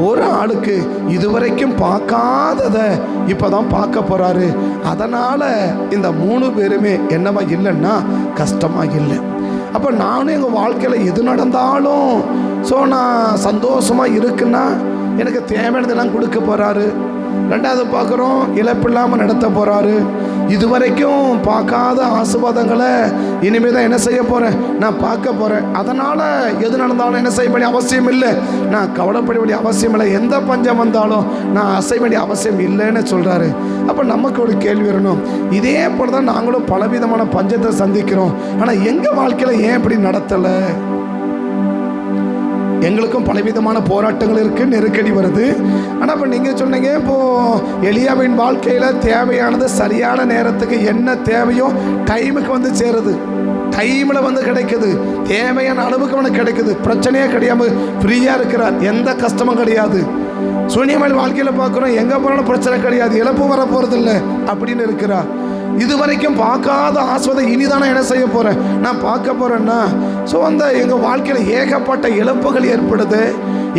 ஒரு ஆளுக்கு இதுவரைக்கும் பார்க்காததை இப்போதான் பார்க்க போகிறாரு. அதனால் இந்த 3 பேருமே என்னவா இல்லைன்னா கஷ்டமாக இல்லை. அப்போ நானும் எங்கள் வாழ்க்கையில் எது நடந்தாலும் நான் சந்தோஷமாக இருக்குன்னா எனக்கு தேவையானதெல்லாம் கொடுக்க போகிறாரு. ரெண்டாவது பார்க்குறோம், இழப்பில்லாமல் நடத்த போகிறாரு. இதுவரைக்கும் பார்க்காத ஆசீர்வாதங்களை இனிமேல் தான் என்ன செய்ய போகிறேன், நான் பார்க்க போகிறேன். அதனால் எது நடந்தாலும் என்ன செய்ய வேண்டிய அவசியம் இல்லை, நான் கவலைப்பட வேண்டிய அவசியம் இல்லை. எந்த பஞ்சம் வந்தாலும் நான் அசைய வேண்டிய அவசியம் இல்லைன்னு சொல்கிறாரு. அப்போ நமக்கு ஒரு கேள்வி வரணும், இதே போல தான் நாங்களும் பலவிதமான பஞ்சத்தை சந்திக்கிறோம். ஆனால் எங்கள் வாழ்க்கையில் ஏன் இப்படி நடத்தலை? எங்களுக்கும் பலவிதமான போராட்டங்கள் இருக்குது, நெருக்கடி வருது. ஆனால் இப்போ நீங்கள் சொன்னீங்க, இப்போது எலியாவின் வாழ்க்கையில் தேவையானது சரியான நேரத்துக்கு என்ன தேவையோ டைமுக்கு வந்து சேருது, டைமில் வந்து கிடைக்குது, தேவையான அளவுக்கு அவனுக்கு கிடைக்குது, பிரச்சனையே கிடையாது, ஃப்ரீயாக இருக்கிறார், எந்த கஷ்டமும் கிடையாது. சூனியமாய் வாழ்க்கையில் பார்க்குறோம், எங்கே போனாலும் பிரச்சனை கிடையாது, இழப்பு வர போகிறதில்ல அப்படின்னு இருக்கிறார். இதுவரைக்கும் பார்க்காத ஆஸ்வாதம் இனிதானே என்ன செய்ய போகிறேன், நான் பார்க்க போகிறேன்னா. அந்த எங்கள் வாழ்க்கையில் ஏகப்பட்ட இழப்புகள் ஏற்படுது,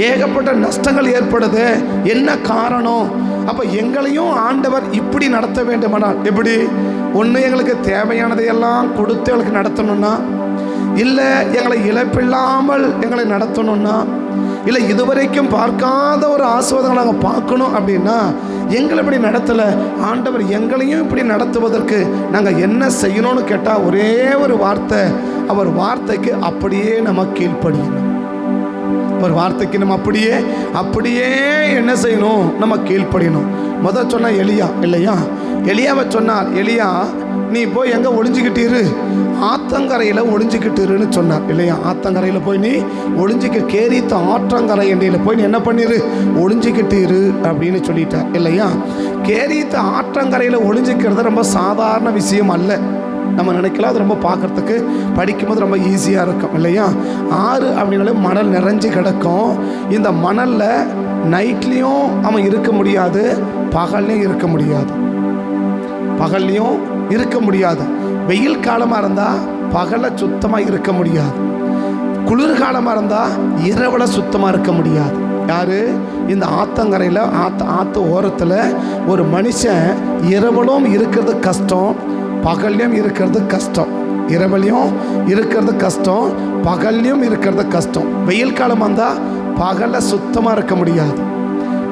ஏகப்பட்ட நஷ்டங்கள் ஏற்படுது. என்ன காரணம்? அப்போ எங்களையும் ஆண்டவர் இப்படி நடத்த வேண்டுமானால் எப்படி? ஒன்று, எங்களுக்கு தேவையானதையெல்லாம் கொடுத்து எங்களுக்கு நடத்தணும்னா, இல்லை எங்களை இழப்பில்லாமல் எங்களை நடத்தணும்னா, இல்லை இதுவரைக்கும் பார்க்காத ஒரு ஆசீர்வாதங்களை நாங்கள் பார்க்கணும் அப்படின்னா எங்களை இப்படி நடத்தலை. ஆண்டவர் எங்களையும் இப்படி நடத்துவதற்கு நாங்கள் என்ன செய்யணும்னு கேட்டால் ஒரே ஒரு வார்த்தை, அவர் வார்த்தைக்கு அப்படியே நம்ம கீழ்ப்படியணும். ஒரு வார்த்தைக்கு நம்ம அப்படியே என்ன செய்யணும், நம்ம கீழ்ப்படியணும். முதல் சொன்ன எலியா இல்லையா, எலியாவை சொன்னார், எலியா நீ போய் எங்கே ஒளிஞ்சிக்கிட்டீரு, ஆத்தங்கரையில் ஒளிஞ்சிக்கிட்டுருன்னு சொன்னார் இல்லையா. ஆத்தங்கரையில் போய் நீ கேரித்த ஆற்றங்கரை எண்டையில் போய் நீ என்ன பண்ணிரு, ஒளிஞ்சிக்கிட்டீரு அப்படின்னு சொல்லிட்டார் இல்லையா. கேரித்த ஆற்றங்கரையில் ஒளிஞ்சிக்கிறது ரொம்ப சாதாரண விஷயம் அல்ல. நம்ம நினைக்கலாம், அது ரொம்ப பார்க்குறதுக்கு படிக்கும்போது ரொம்ப ஈஸியாக இருக்கும் இல்லையா. ஆறு அப்படின்னாலே மணல் நிறைஞ்சு கிடக்கும். இந்த மணலில் நைட்லேயும் அவன் இருக்க முடியாது, பகல்லையும் இருக்க முடியாது, பகல்லையும் இருக்க முடியாது. வெயில் காலமாக இருந்தால் பகலில் சுத்தமாக இருக்க முடியாது, குளிர்காலமாக இருந்தால் இரவில் சுத்தமாக இருக்க முடியாது. யார்? இந்த ஆத்தங்கரையில் ஆற்று ஓரத்தில் ஒரு மனுஷன் இரவலும் இருக்கிறது கஷ்டம், பகல்லையும் இருக்கிறது கஷ்டம். இரவலையும் இருக்கிறது கஷ்டம், பகல்லையும் இருக்கிறது கஷ்டம். வெயில் காலம் வந்தால் பகலில் சுத்தமாக இருக்க முடியாது.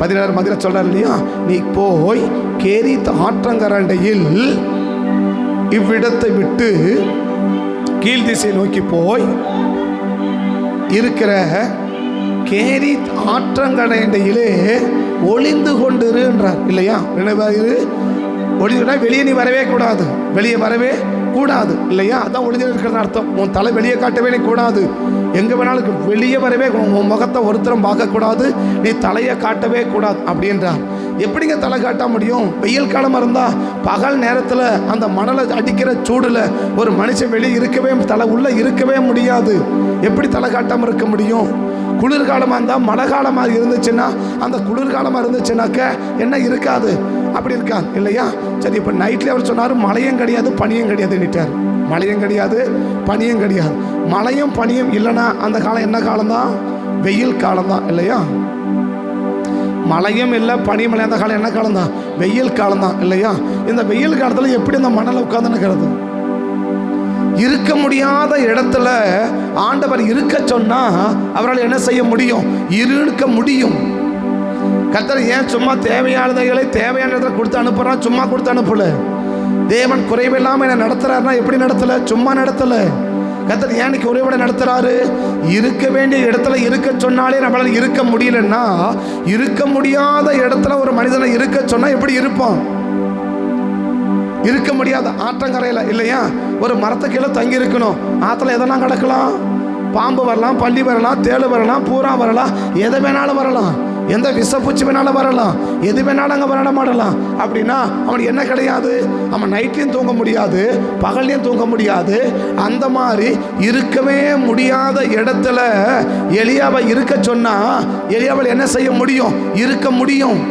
16 மதியில் சொல்கிறார் இல்லையா, நீ போய் கேரித் ஆற்றங்கரண்டையில் இவ்விடத்தை விட்டு கீழ் திசை நோக்கி போய் இருக்கிற கேரித் ஆற்றங்கரையிலே ஒளிந்து கொண்டிருன்றார் இல்லையா. ஒளிந்துனா வெளியே நீ வரவே கூடாது, வெளியே வரவே கூடாது இல்லையா. அதான் ஒளிஞ்சு இருக்கிறது அர்த்தம். உன் தலை வெளியே காட்டவே நீ கூடாது, எங்கே வேணாலும் வெளியே வரவே, உன் முகத்தை ஒருத்தரும் பார்க்கக்கூடாது, நீ தலையை காட்டவே கூடாது அப்படின்றார். எப்படிங்க தலை காட்ட முடியும்? வெயில் காலமாக இருந்தால் பகல் நேரத்தில் அந்த மணலை அடிக்கிற சூடில் ஒரு மனுஷன் வெளியே இருக்கவே, தலை உள்ளே இருக்கவே முடியாது. எப்படி தலை காட்டாமல் இருக்க முடியும்? குளிர்காலமாக இருந்தால், மழை காலமாக இருந்துச்சுன்னா, அந்த குளிர்காலமாக இருந்துச்சுனாக்க என்ன இருக்காது, அப்படி இருக்காது இல்லையா. சரி, இப்போ நைட்லேயே அவர் சொன்னார், மழையும் கிடையாது பனியும் கிடையாதுன்னுட்டார். மழையும் கிடையாது பனியும் கிடையாது. மழையும் பனியும் இல்லைன்னா அந்த காலம் என்ன காலம்தான்? வெயில் காலம்தான் இல்லையா. மழையும் இல்லை பனியும் இல்லை, அந்த காலம் என்ன காலம்தான்? வெயில் காலம்தான் இல்லையா. இந்த வெயில் காலத்தில் எப்படி இந்த மணலை உட்கார்ந்துன்னுக்கிறது? இருக்க முடியாத இடத்துல ஆண்டவர் இருக்க சொன்னா அவரால் என்ன செய்ய முடியும்? இருக்க முடியும். கர்த்தர் ஏன் சும்மா தேவையானதைகளை தேவையான இடத்துல கொடுத்து அனுப்புறான், சும்மா கொடுத்து அனுப்பல. தேவன் குறைவில்லாமல் என்ன நடத்துறாருன்னா எப்படி நடத்தல? சும்மா நடத்தல. கர்த்தர் ஏன் குறைவோட நடத்துறாரு? இருக்க வேண்டிய இடத்துல இருக்க சொன்னாலே நம்மளால இருக்க முடியலன்னா, இருக்க முடியாத இடத்துல ஒரு மனிதனை இருக்க சொன்னா எப்படி இருப்பான்? இருக்க முடியாத ஆற்றங்கரையில் இல்லையா, ஒரு மரத்துக்கு கீழே தங்கி இருக்கணும். ஆற்றுல எதெல்லாம் கிடக்கலாம்? பாம்பு வரலாம், பள்ளி வரலாம், தேளு வரலாம், பூரா வரலாம், எதை வேணாலும் வரலாம், எந்த விஷப்பூச்சி வேணாலும் வரலாம், எது வேணாலும் அங்கே வரமாடலாம். அப்படின்னா அவனுக்கு என்ன கிடையாது? அவன் நைட்லையும் தூங்க முடியாது, பகல்லையும் தூங்க முடியாது. அந்த மாதிரி இருக்கவே முடியாத இடத்துல எலியாவை இருக்க சொன்னா எலியாவில் என்ன செய்ய முடியும்? இருக்க முடியும்.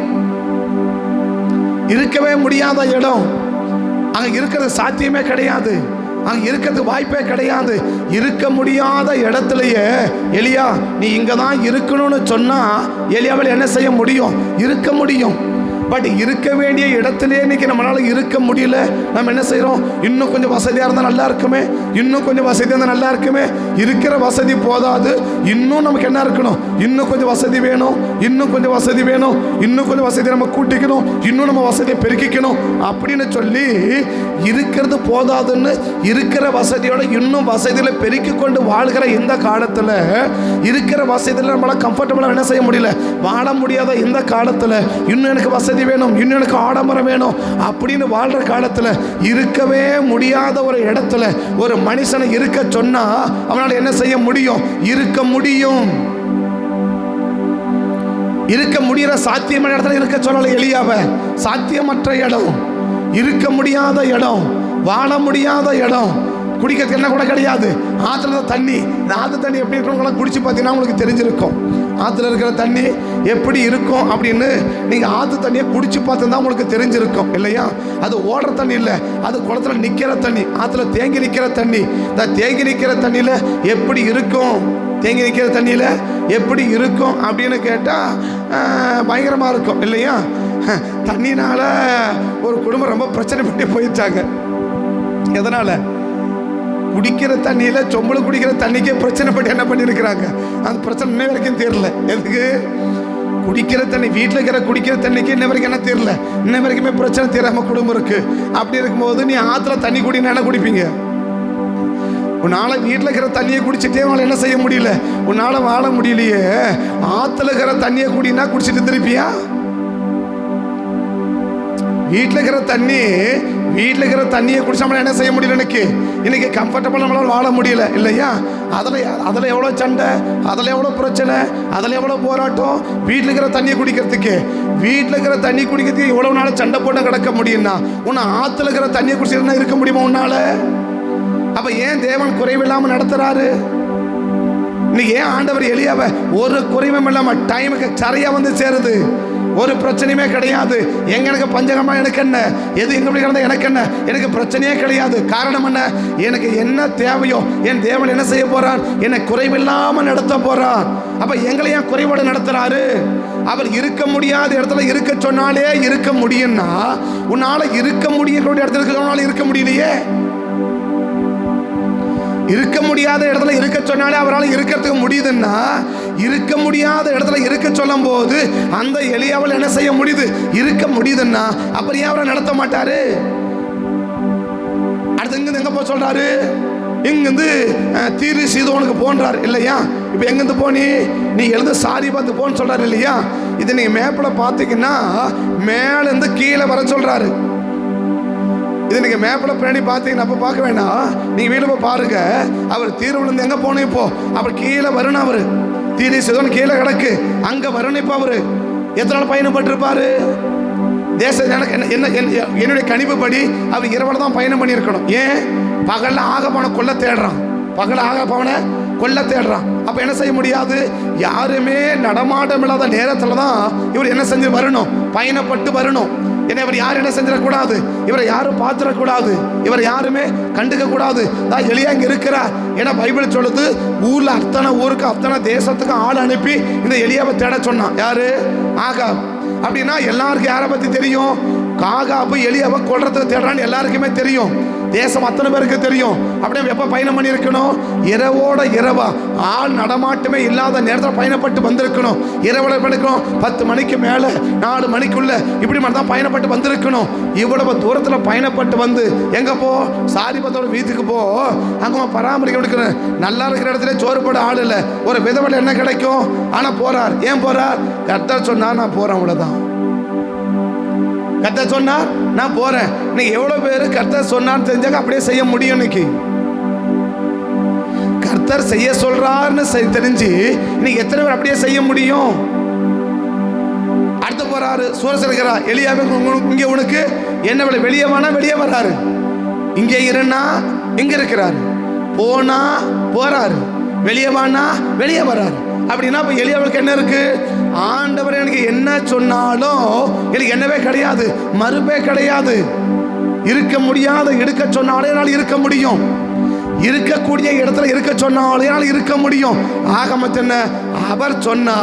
இருக்கவே முடியாத இடம் அங்கே இருக்கிறது சாத்தியமே கிடையாது. அங்க இருக்கிறதுக்கு வாய்ப்பே கிடையாது. இருக்க முடியாத இடத்துலயே எலியா நீ இங்க தான் இருக்கணும்னு சொன்னா எலியாவால் என்ன செய்ய முடியும்? இருக்க முடியும். பட் இருக்க வேண்டிய இடத்திலே இன்னைக்கு நம்மளால இருக்க முடியல. நம்ம என்ன செய்யறோம்? இன்னும் கொஞ்சம் வசதியா இருந்தா நல்லா இருக்குமே, இன்னும் கொஞ்சம் வசதியா இருந்தா நல்லா இருக்குமே. இருக்கிற வசதி போதாது, இன்னும் நமக்கு என்ன இருக்கணும்? இன்னும் கொஞ்சம் வசதி வேணும், இன்னும் கொஞ்சம் வசதி வேணும், இன்னும் கொஞ்சம் வசதி நம்ம கூட்டிக்கணும், இன்னும் நம்ம வசதியை பெருக்கிக்கணும் அப்படின்னு சொல்லி இருக்கிறது போதாதுன்னு இருக்கிற வசதியோட இன்னும் வசதியில பெருக்கி கொண்டு வாழ்கிற இந்த காலத்துல, இருக்கிற வசதியில நம்மளால கம்ஃபர்டபுளா என்ன செய்ய முடியல, வாழ முடியாத இந்த காலத்துல இன்னும் எனக்கு வசதி வேணும், இன்னும் எனக்கு ஆடம்பரம் வேணும் அப்படின்னு வாழ்ற காலத்துல இருக்கவே முடியாத ஒரு இடத்துல ஒரு மனுஷனை இருக்க சொன்னா அவனால என்ன செய்ய முடியும்? இருக்க முடியும். இருக்க முடிகிற சாத்தியமான இடத்துல இருக்க சொல்லல எலியாவை. சாத்தியமற்ற இடம், இருக்க முடியாத இடம், வாழ முடியாத இடம், குடிக்கிறதுக்கு என்ன கூட கிடையாது. ஆற்றுல தண்ணி, இந்த ஆற்று தண்ணி எப்படி இருக்கிறவங்களாம் குடிச்சு பார்த்தீங்கன்னா உங்களுக்கு தெரிஞ்சிருக்கும். ஆற்றுல இருக்கிற தண்ணி எப்படி இருக்கும் அப்படின்னு நீங்கள் ஆற்று தண்ணியை குடிச்சு பார்த்துதான் உங்களுக்கு தெரிஞ்சிருக்கும் இல்லையா? அது ஓடுற தண்ணி இல்லை, அது குளத்துல நிற்கிற தண்ணி, ஆற்றுல தேங்கி நிற்கிற தண்ணி. இந்த தேங்கி நிற்கிற தண்ணியில் எப்படி இருக்கும்? தேங்கி நிற்கிற தண்ணியில் எப்படி இருக்கும் அப்படின்னு கேட்டால் பயங்கரமாக இருக்கும் இல்லையா? தண்ணினால ஒரு குடும்பம் ரொம்ப பிரச்சனை பண்ணி போயிட்டாங்க. எதனால்? குடிக்கிற தண்ணியில சொம்பளை குடிக்கிற தண்ணிக்கே பிரச்சனை பட்டு என்ன பண்ணியிருக்கிறாங்க. அந்த பிரச்சனை இன்ன வரைக்கும் தெரியல. எதுக்கு? குடிக்கிற தண்ணி, வீட்டில் இருக்கிற குடிக்கிற தண்ணிக்கு இன்ன வரைக்கும் என்ன தெரியல, இன்ன வரைக்குமே பிரச்சனை தெரியாம குடும்பம் இருக்கு. அப்படி இருக்கும்போது நீ ஆற்றுல தண்ணி குடின்னு என்ன குடிப்பீங்க? உன்னால வீட்டில் இருக்கிற தண்ணியை குடிச்சிட்டே உன்னால என்ன செய்ய முடியல, உன்னால வாழ முடியலையே. ஆற்றுல இருக்கிற தண்ணியை குடினா குடிச்சிட்டு திருப்பியா? வீட்டில் இருக்கிற தண்ணியை குடிச்சா நம்மளால என்ன செய்ய முடியல? இன்னைக்கு கம்ஃபர்டபுள் நம்மளால வாழ முடியல இல்லையா? அதில் எவ்வளோ சண்டை, அதில் எவ்வளோ பிரச்சனை, அதில் எவ்வளோ போராட்டம். வீட்டில் இருக்கிற தண்ணியை குடிக்கிறதுக்கு எவ்வளோ நாள் சண்டை போட்டு கிடக்க முடியும்னா உன்னை ஆற்றுல இருக்கிற தண்ணியை குடிச்சிட்டு இருக்க முடியுமா உன்னால? அப்போ ஏன் தேவன் குறைவில்லாமல் நடத்துறாரு? இன்னைக்கு ஏன் ஆண்டவர் எலியாவை ஒரு குறைவும் இல்லாமல் டைமுக்கு சரியாக வந்து சேருது? ஒரு பிரச்சனையுமே கிடையாது. எங்க எனக்கு பஞ்சகமா எனக்கு என்ன, எது எங்க கிடந்தா எனக்கு என்ன, எனக்கு பிரச்சனையே கிடையாது. காரணம் என்ன? எனக்கு என்ன தேவையோ என் தேவன் என்ன செய்ய போறார்? என்னை குறைவில்லாம நடத்த போறார். அப்ப எங்களை ஏன் குறைவோடு நடத்துறாரு? அவர் இருக்க முடியாத இடத்துல இருக்க சொன்னாலே இருக்க முடியும்னா உன்னால இருக்க முடியக்கூடிய இடத்துல இருக்க முடியலையே. இருக்க முடியாத இடத்துல இருக்க சொன்னாலே அவரால் இருக்கிறதுக்கு முடியுதுன்னா, இருக்க முடியாத இடத்துல இருக்க சொல்லும் போது அந்த எலியாவால் என்ன செய்ய முடியுது? இருக்க முடியுதுன்னா அப்புறம் ஏன் அவரை நடத்த மாட்டாரு? அடுத்து இங்கிருந்து எங்க போக சொல்றாரு? இங்கிருந்து தீரு சீதோனுக்கு போன்றார் இல்லையா? இப்போ எங்கிருந்து போனி? நீ எழுந்து சாரி பார்த்து போன்னு சொல்றாரு இல்லையா? இதை நீங்க மேப்பில் பார்த்தீங்கன்னா மேலேருந்து கீழே வர சொல்றாரு. இது நீங்கள் மேப்பில் பின்னாடி பார்த்தீங்கன்னா அப்போ பார்க்க வேண்டாம், நீங்கள் வீட்டில் போய் பாருங்க. அவர் தீர்வுலேருந்து எங்கே போகணும்? இப்போ அவர் கீழே வரணும். அவர் தீரி சிதோன் கீழே கிடக்கு, அங்கே வரணும். இப்போ அவர் எத்தனை நாள் பயணப்பட்டிருப்பாரு? தேசம் எனக்கு என்ன என்னுடைய கணிப்புப்படி அவர் இரவில் தான் பயணம் பண்ணியிருக்கணும். ஏன்? பகலில் ஆக போன கொல்ல தேடுறான், பகலில் ஆக போன கொல்ல தேடுறான். அப்போ என்ன செய்ய முடியாது? யாருமே நடமாட்டம் இல்லாத நேரத்தில் தான் இவர் என்ன செஞ்சு வரணும்? பயணப்பட்டு வரணும். ஏன்னா இவர் யாரும் என்ன செஞ்சிடக்கூடாது, இவரை யாரும் பார்த்துடக்கூடாது, இவரை யாருமே கண்டுக்க கூடாது. தான் எலியா இங்கே இருக்கிறார். ஏன்னா பைபிள் சொல்லுது, ஊரில் அத்தனை ஊருக்கு அத்தனை தேசத்துக்கு ஆள் அனுப்பி இந்த எலியாவை தேட சொன்னான். யாரு? ஆகாப். அப்படின்னா எல்லாருக்கும் யாரை பற்றி தெரியும்? ஆகாப் எலியாவை கொல்றதுக்கு தேடுறான்னு எல்லாருக்குமே தெரியும். தேசம் அத்தனை பேருக்கு தெரியும். அப்படியே எப்போ பயணம் பண்ணியிருக்கணும்? இரவோட இரவா, ஆள் நடமாட்டமே இல்லாத நேரத்தில் பயணப்பட்டு வந்திருக்கணும். இரவோட பண்ணிக்கணும் 10 மணிக்கு மேலே 4 மணிக்குள்ள இப்படி மட்டும் தான் பயணப்பட்டு வந்திருக்கணும். இவ்வளவு தூரத்தில் பயணப்பட்டு வந்து எங்கே போ? சாரிபத்தோட வீட்டுக்கு போ, அங்கே பராமரிக்க எடுக்கணும். நல்லா இருக்கிற இடத்துல சோறு போட ஆள் இல்லை. ஒரு விதவில் என்ன கிடைக்கும்? ஆனால் போறார். ஏன் போறார்? கர்த்தர் சொன்னா நான் போறேன், அவ்வளோதான். கர்த்தர் சொன்னார் நான் போறேன். இன்னைக்கு எவ்வளவு பேரு கர்த்தர் சொன்னான்னு தெரிஞ்சாக்க அப்படியே செய்ய முடியும்? இன்னைக்கு கர்த்தர் செய்ய சொல்றாருன்னு தெரிஞ்சு இன்னைக்கு எத்தனை பேர் அப்படியே செய்ய முடியும்? அடுத்து போறாரு, சூரசரிக்கிறா எலியாவே, இங்க உனக்கு என்ன வேலை? வெளியே வானா வெளியே வர்றாரு, இங்கே இருன்னா இங்க இருக்கிறாரு, போனா போறாரு, வெளியே வானா வெளியே வர்றாரு. அப்படின்னா இப்போ எலியாவுக்கு என்ன இருக்கு? ஆண்டவர் எனக்கு என்ன சொன்னாலும் எனக்கு என்னவே கிடையாது, மறுப்பே கிடையாது. இருக்க முடியாத எடுக்க சொன்னாலே என்னால் இருக்க முடியும். இருக்கக்கூடிய இடத்துல இருக்க சொன்னாலே என்னால் இருக்க முடியும். ஆக மொத்தம் என்ன, அவர் சொன்னா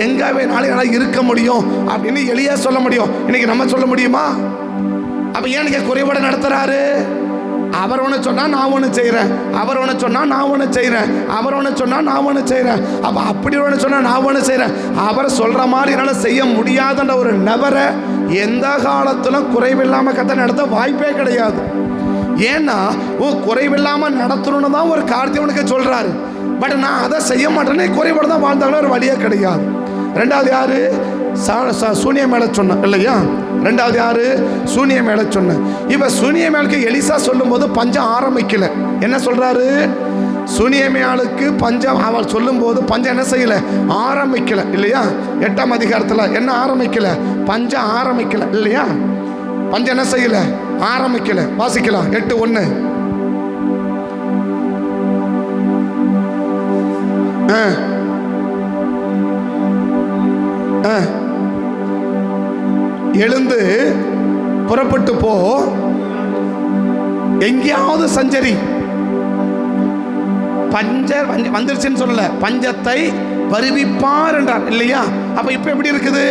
எங்க வேணாலும் என்னால் இருக்க முடியும் அப்படின்னு எளியா சொல்ல முடியும். இன்னைக்கு நம்ம சொல்ல முடியுமா? அப்ப ஏன் நீங்க குறைபாடு நடத்துறாரு? அவர் ஒன்று சொன்னா நான் ஒன்று செய்கிறேன், அவர் ஒன்று சொன்னா நான் ஒன்று செய்கிறேன், அவர் ஒன்று சொன்னா நான் ஒன்று செய்கிறேன். அப்போ அப்படி ஒன்று சொன்னா நான் ஒன்று செய்கிறேன். அவர் சொல்ற மாதிரி என்னால் செய்ய முடியாதுன்ற ஒரு நபரை எந்த காலத்திலும் குறைவில்லாமல் கத்த நடத்த வாய்ப்பே கிடையாது. ஏன்னா குறைவில்லாமல் நடத்தணும்னு தான் ஒரு காரியத்தை உனக்கு சொல்றாரு. பட் நான் அதை செய்ய மாட்டேன்னு குறைபாடு தான் வாழ்ந்தாலும் ஒரு வழியே கிடையாது. ரெண்டாவது யாரு? சூனிய மேல சொன்ன இல்லையா? ரெண்டாவது யாரு? சூனிய மேல சொன்ன. இப்ப சூனிய மேலுக்கு எலிசா சொல்லும் போது பஞ்சம் ஆரம்பிக்கல. என்ன சொல்றாரு? சூனியமேலுக்கு பஞ்சம் அவள் சொல்லும் போது பஞ்சம் என்ன செய்யல? ஆரம்பிக்கல இல்லையா? 8ஆம் அதிகாரத்துல என்ன ஆரம்பிக்கல? பஞ்சம் ஆரம்பிக்கல இல்லையா? பஞ்சம் என்ன செய்யல? ஆரம்பிக்கல. வாசிக்கலாம் 8:1. எழுந்து புறப்பட்டு போ, எங்கேயாவது சஞ்சரி. பஞ்சம் வந்துருச்சுன்னு சொல்லல, பஞ்சத்தை வருவிப்பார் என்றார் இல்லையா? அப்ப இப்ப எப்படி இருக்குது?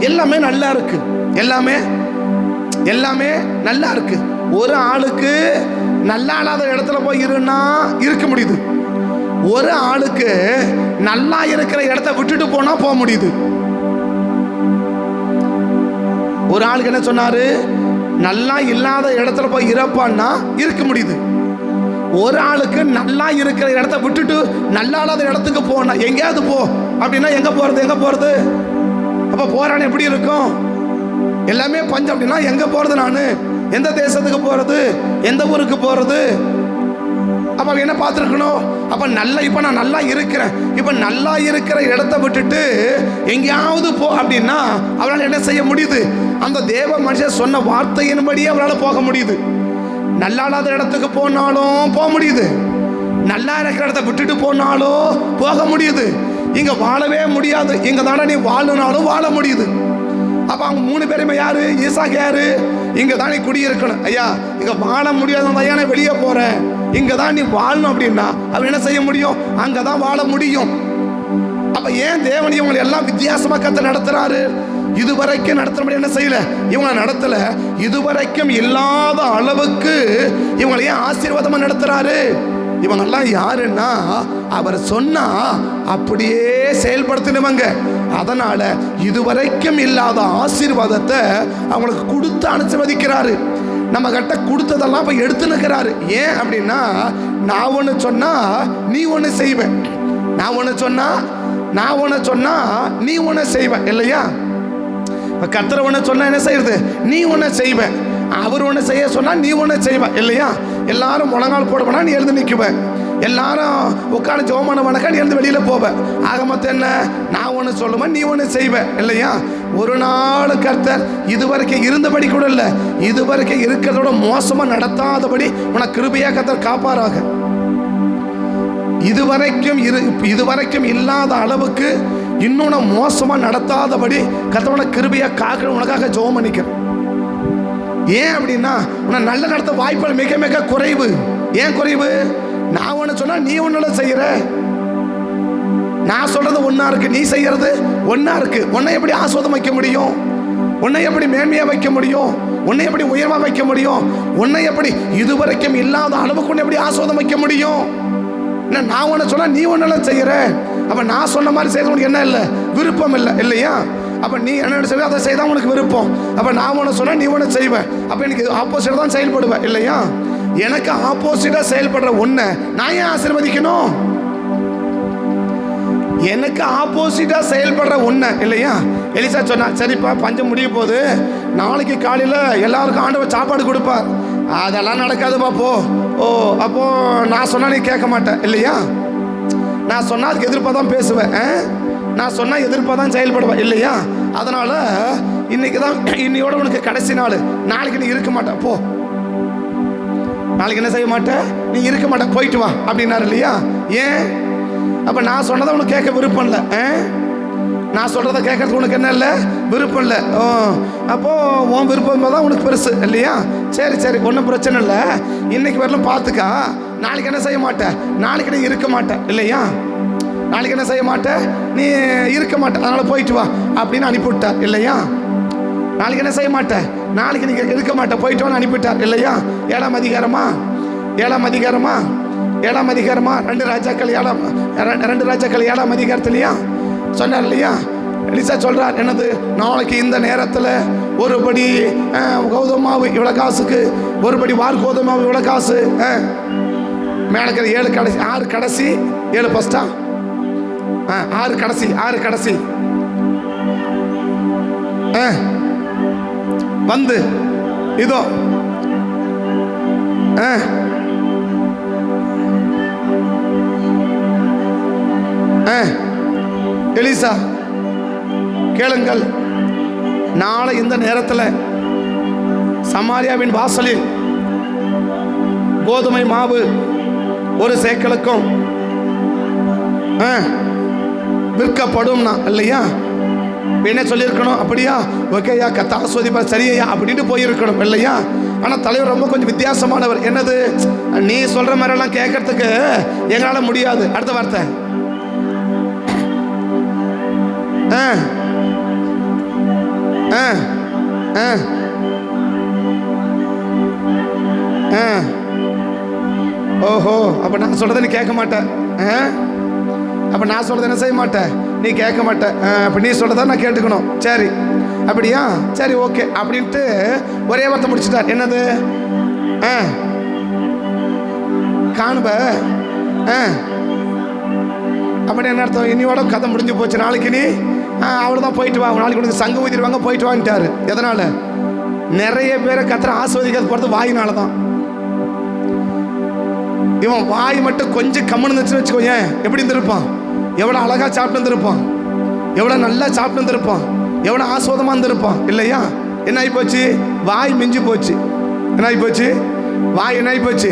எல்லாமே நல்லா இருக்கு, எல்லாமே நல்லா இருக்கு. ஒரு ஆளுக்கு நல்லா இல்லாத இடத்துல போய் இருன்னா இருக்க முடியுது. ஒரு ஆளுக்கு நல்லா இருக்கிற இடத்த விட்டுட்டு போனா போக முடியுது. ஒரு ஆளுக்கு என்ன சொன்னாரு? நல்லா இல்லாத இடத்துல போய் இருப்பான்னா இருக்க முடியுது. ஒரு ஆளுக்கு நல்லா இருக்கிற இடத்த விட்டுட்டு நல்லா இல்லாத இடத்துக்கு போனா, எங்கேயாவது போ அப்படின்னா எங்க போறது? அப்ப போறான்னு எப்படி இருக்கும்? எல்லாமே பஞ்சம் அப்படின்னா எங்க போறது? நானு எந்த தேசத்துக்கு போறது? எந்த ஊருக்கு போறது? அப்ப என்ன பார்த்துருக்கணும்? அப்ப இப்ப நான் நல்லா இருக்கிறேன். இப்ப நல்லா இருக்கிற இடத்த விட்டுட்டு எங்கேயாவது போ அப்படின்னா அவளால் என்ன செய்ய முடியுது? அந்த தேவ மனுஷன் சொன்ன வார்த்தையின்படியே அவளால் போக முடியுது. நல்லா இல்லாத இடத்துக்கு போனாலும் போக முடியுது, நல்லா இருக்கிற இடத்த விட்டுட்டு போனாலும் போக முடியுது. இங்க வாழவே முடியாது, இங்க தானே நீ வாழனாலும் வாழ முடியுது. அப்ப அவங்க 3 பேருமே யாரு? ஈசாக்கு யாரு? இங்க தான் நீ குடியிருக்கணும். ஐயா இங்க வாழ முடியாத ஐயா நான் வெளியே போறேன், இங்க தான் நீ வாழணும் அப்படின்னா அவர் என்ன செய்ய முடியும்? அங்கதான் வாழ முடியும். அப்ப ஏன் தேவன் இவங்களை எல்லாம் வித்தியாசமா கத்த நடத்துறாரு? இதுவரைக்கும் நடத்துற என்ன செய்யல? இவங்களை நடத்தல. இதுவரைக்கும் இல்லாத அளவுக்கு இவங்களை ஏன் ஆசீர்வாதமா நடத்துறாரு? இவங்கெல்லாம் யாருன்னா அவர் சொன்னா அப்படியே செயல்படுத்தினவங்க. அதனால இதுவரைக்கும் இல்லாத ஆசீர்வாதத்தை அவங்களுக்கு கொடுத்து ஆசீர்வதிக்கிறாரு. நம்ம கிட்ட கொடுத்ததெல்லாம் இப்ப எடுத்து நிற்கிறாரு. ஏன் அப்படின்னா நான் ஒன்று சொன்னா நீ ஒன்று செய்வேன், நான் ஒன்று சொன்னா நீ ஒன்று செய்வேன் இல்லையா? இப்ப கர்த்தர் ஒன்று சொன்னா என்ன செய்யறது? நீ ஒன்று செய்வேன். அவர் ஒன்று செய்ய சொன்னா நீ ஒன்று செய்வேன் இல்லையா? எல்லாரும் முழங்கால் போடுவேனா நீ எழுந்து நிற்குவேன், எல்லாரும் உட்காந்து ஜோமான வணக்கா நீ எழுந்து வெளியில போவேன். ஆக மொத்தம் என்ன? நான் ஒன்று சொல்லுவேன், நீ ஒன்று செய்வேன் இல்லையா? ஒரு நாள் கர்த்தர் இதுவரைக்கும் இருந்தபடி கூட இல்லை, இதுவரைக்கும் இருக்கிறதோட மோசமா நடத்தாதபடி உனக்கு கிருபையா கர்த்தர் காப்பாராக. இதுவரைக்கும் இல்லாத அளவுக்கு இன்னொன்னு மோசமா நடத்தாதபடி கர்த்தரோட கிருபையா காக்க உனக்காக ஜெபம் பண்ணிக்கிறேன். ஏன் அப்படின்னா உன்னை நல்ல நடத்த வாய்ப்புகள் மிக மிக குறைவு. ஏன் குறைவு? நான் ஒன்று சொன்னா நீ ஒன்னுல செய்யற, நான் சொல்றது ஒன்னா இருக்கு, நீ செய்யறது ஒன்னா இருக்கு. உன்னை எப்படி ஆஸ்வாதம் வைக்க முடியும்? உன்னை எப்படி மேன்மையா வைக்க முடியும்? உன்னை எப்படி உயர்வா வைக்க முடியும்? உன்னை எப்படி இதுவரைக்கும் இல்லாத அளவுக்கு உன்னை எப்படி ஆஸ்வாதம் வைக்க முடியும்? நான் ஒன்று சொன்னா நீ ஒன்னுல செய்யற. அப்ப நான் சொன்ன மாதிரி செய்யறது உனக்கு என்ன இல்லை? விருப்பம் இல்லை இல்லையா? அப்ப நீ என்ன செய்வ அதை செய்தா உனக்கு விருப்பம். அப்ப நான் ஒன்று சொன்னா நீ ஒன்று செய்வேன். அப்ப எனக்கு ஆப்போசிட்டா தான் செயல்படுவேன் இல்லையா? எனக்கு ஆப்போசிட்டா செயல்படுற ஒன்ன நான் ஏன் ஆசீர்வதிக்கணும்? எனக்கு ஆப்போசிட்டா செயல்படுற ஒன்ன இல்லையா? எலிசா சொன்னா சரிப்பா பஞ்சம் முடிய போது, நாளைக்கு காலையில எல்லாருக்கும் ஆண்டவர் சாப்பாடு கொடுப்பார். அதெல்லாம் நடக்காதுப்பா போ. ஓ அப்போ நான் சொன்னா நீ கேட்க மாட்டேன் இல்லையா? நான் சொன்னா அதுக்கு எதிர்ப்பாக தான் பேசுவேன், நான் சொன்னா எதிர்ப்பாக தான் செயல்படுவேன் இல்லையா? அதனால இன்னையோட உனக்கு கடைசி நாள், நாளைக்கு நீ இருக்க மாட்டேன் போ, நாளைக்கு என்ன செய்ய மாட்டேன், நீ இருக்க மாட்டேன் போயிட்டு வா அப்படின்னாரு இல்லையா? ஏன்? அப்ப நான் சொன்னதை உனக்கு கேட்க விருப்பம் இல்லை. நான் சொல்கிறத கேட்கறதுக்கு உனக்கு என்ன இல்லை, விருப்பம் இல்லை. அப்போது உன் விருப்பம் தான் உனக்கு பெருசு இல்லையா? சரி சரி, ஒன்றும் பிரச்சனை இல்லை, இன்னைக்கு வரலாம் பார்த்துக்கா, நாளைக்கு என்ன செய்ய மாட்டேன், நாளைக்கு நீ இருக்க மாட்டேன் இல்லையா? நாளைக்கு என்ன செய்ய மாட்டேன், நீ இருக்க மாட்டேன், அதனால் போயிட்டு வா அப்படின்னு அனுப்பிவிட்டார் இல்லையா? நாளைக்கு என்ன செய்ய மாட்டேன், நாளைக்கு நீங்கள் இருக்க மாட்டேன், போயிட்டு வான்னு அனுப்பிவிட்டார் இல்லையா? 7ஆம் அதிகாரமா 2 ராஜாக்கள் 7ஆம் அதிகாரத்துலையா சொன்னார் இல்லையா? எலிசா சொல்றார் என்னது, நாளைக்கு இந்த நேரத்தில் ஒருபடி கோதுமாவு இவ்வளோ காசுக்கு, ஒருபடி வார் கோதுமாவு இவ்வளோ காசு. மேலே இருக்கிற 7 கடைசி 6 கடைசி 7 ஃபஸ்ட்டா 6 கடைசி வந்து இதோ எலிசா கேளுங்கள், நாளை இந்த நேரத்தில் சமாரியாவின் வாசலில் கோதுமை மாவு 1 சேக்கலுக்கும் விற்கப்படும் இல்லையா? என்ன சொல்லியிருக்கணும், அப்படியா, ஓகேயா, கத்த ஆஸ்வதிப்பார், சரியா அப்படின்ட்டு போயிருக்கணும் இல்லையா? ஆனால் தலைவர் ரொம்ப கொஞ்சம் வித்தியாசமானவர். என்னது, நீ சொல்கிற மாதிரிலாம் கேட்கறதுக்கு எங்களால் முடியாது. அடுத்த வார்த்தை ஓஹோ, அப்போ நான் சொல்கிறத நீ கேட்க மாட்டேன், அப்போ நான் சொல்கிறத என்ன செய்ய மாட்டேன், நீ கேட்க மாட்டேன், அப்போ நீ சொல்கிறதா நான் கேட்டுக்கணும். சரி அப்படியா, சரி ஓகே அப்படின்ட்டு ஒரே வார்த்தை முடிச்சுட்டார். என்னது, காணுப அப்படி என்ன அர்த்தம், இன்னியோட கதை முடிஞ்சு போச்சு, நாளைக்கு நீ அவ்வளோதான், போயிட்டு வா, நாளைக்கு உனக்கு சங்கு ஊதிடுவாங்க, போயிட்டு வாங்கிட்டாரு. எதனால்? நிறைய பேரை கத்திர ஆஸ்வதிக்காது போகிறது வாயினால தான். இவன் வாய் மட்டும் கொஞ்சம் கம்முன்னு இருந்துச்சுன்னு வச்சுக்கோங்க, எப்படி இருந்திருப்பான், எவ்வளோ அழகாக சாப்பிட்டு இருந்திருப்பான், எவ்வளோ நல்லா சாப்பிட்டு இருந்திருப்பான், எவ்வளோ ஆஸ்வாதமாக இருந்திருப்பான் இல்லையா? என்ன ஆகி போச்சு, வாய் மிஞ்சி போச்சு. என்ன ஆகி போச்சு, வாய் என்ன ஆகி போச்சு,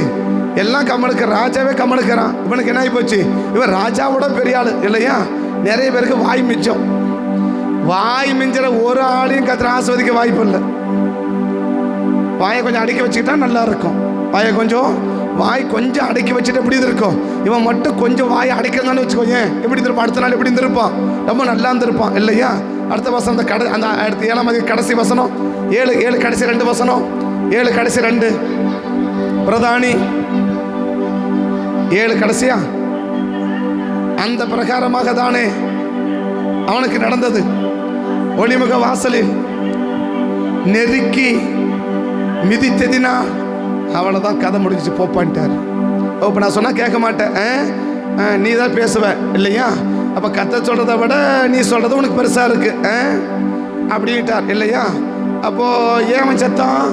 எல்லாம் கம்மனுக்கு, ராஜாவே கம்மனுக்கிறான். இவனுக்கு என்ன ஆகி போச்சு, இவன் ராஜாவோட பெரிய ஆள் இல்லையா? நிறைய பேருக்கு வாய் மிச்சம். வாய் மிஞ்சிற ஒரு ஆளையும் கத்திர ஆஸ்வதிக்க வாய்ப்பு இல்லை. வாயை கொஞ்சம் அடக்கி வச்சுக்கிட்டா நல்லா இருக்கும். வாய் கொஞ்சம் அடக்கி வச்சுட்டு எப்படி இருக்கும், இவன் மட்டும் கொஞ்சம் வாயை அடைக்கிறதான்னு வச்சுக்கோங்க, எப்படி இருந்திருப்பான், அடுத்த நாள் எப்படி இருந்திருப்பான், ரொம்ப நல்லா இருந்திருப்பான் இல்லையா? அடுத்த வசனம் அந்த அடுத்த 7ஆம் கடைசி வசனம் 7 கடைசி 2 வசனம் 7 கடைசி 2 பிரதானி 7 கடைசியா அந்த பிரகாரமாக தானே அவனுக்கு நடந்தது. ஒளிமுக வாசலில் நெருக்கி மிதித்ததினா அவ்வளோதான், கதை முடிஞ்சிச்சு, போப்பான்ட்டார். இப்போ நான் சொன்னால் கேட்க மாட்டேன், நீ தான் பேசுவ இல்லையா? அப்போ கத்தை சொல்கிறத விட நீ சொல்கிறது உனக்கு பெருசாக இருக்கு அப்படின்ட்டார் இல்லையா? அப்போது ஏன் செத்தான்,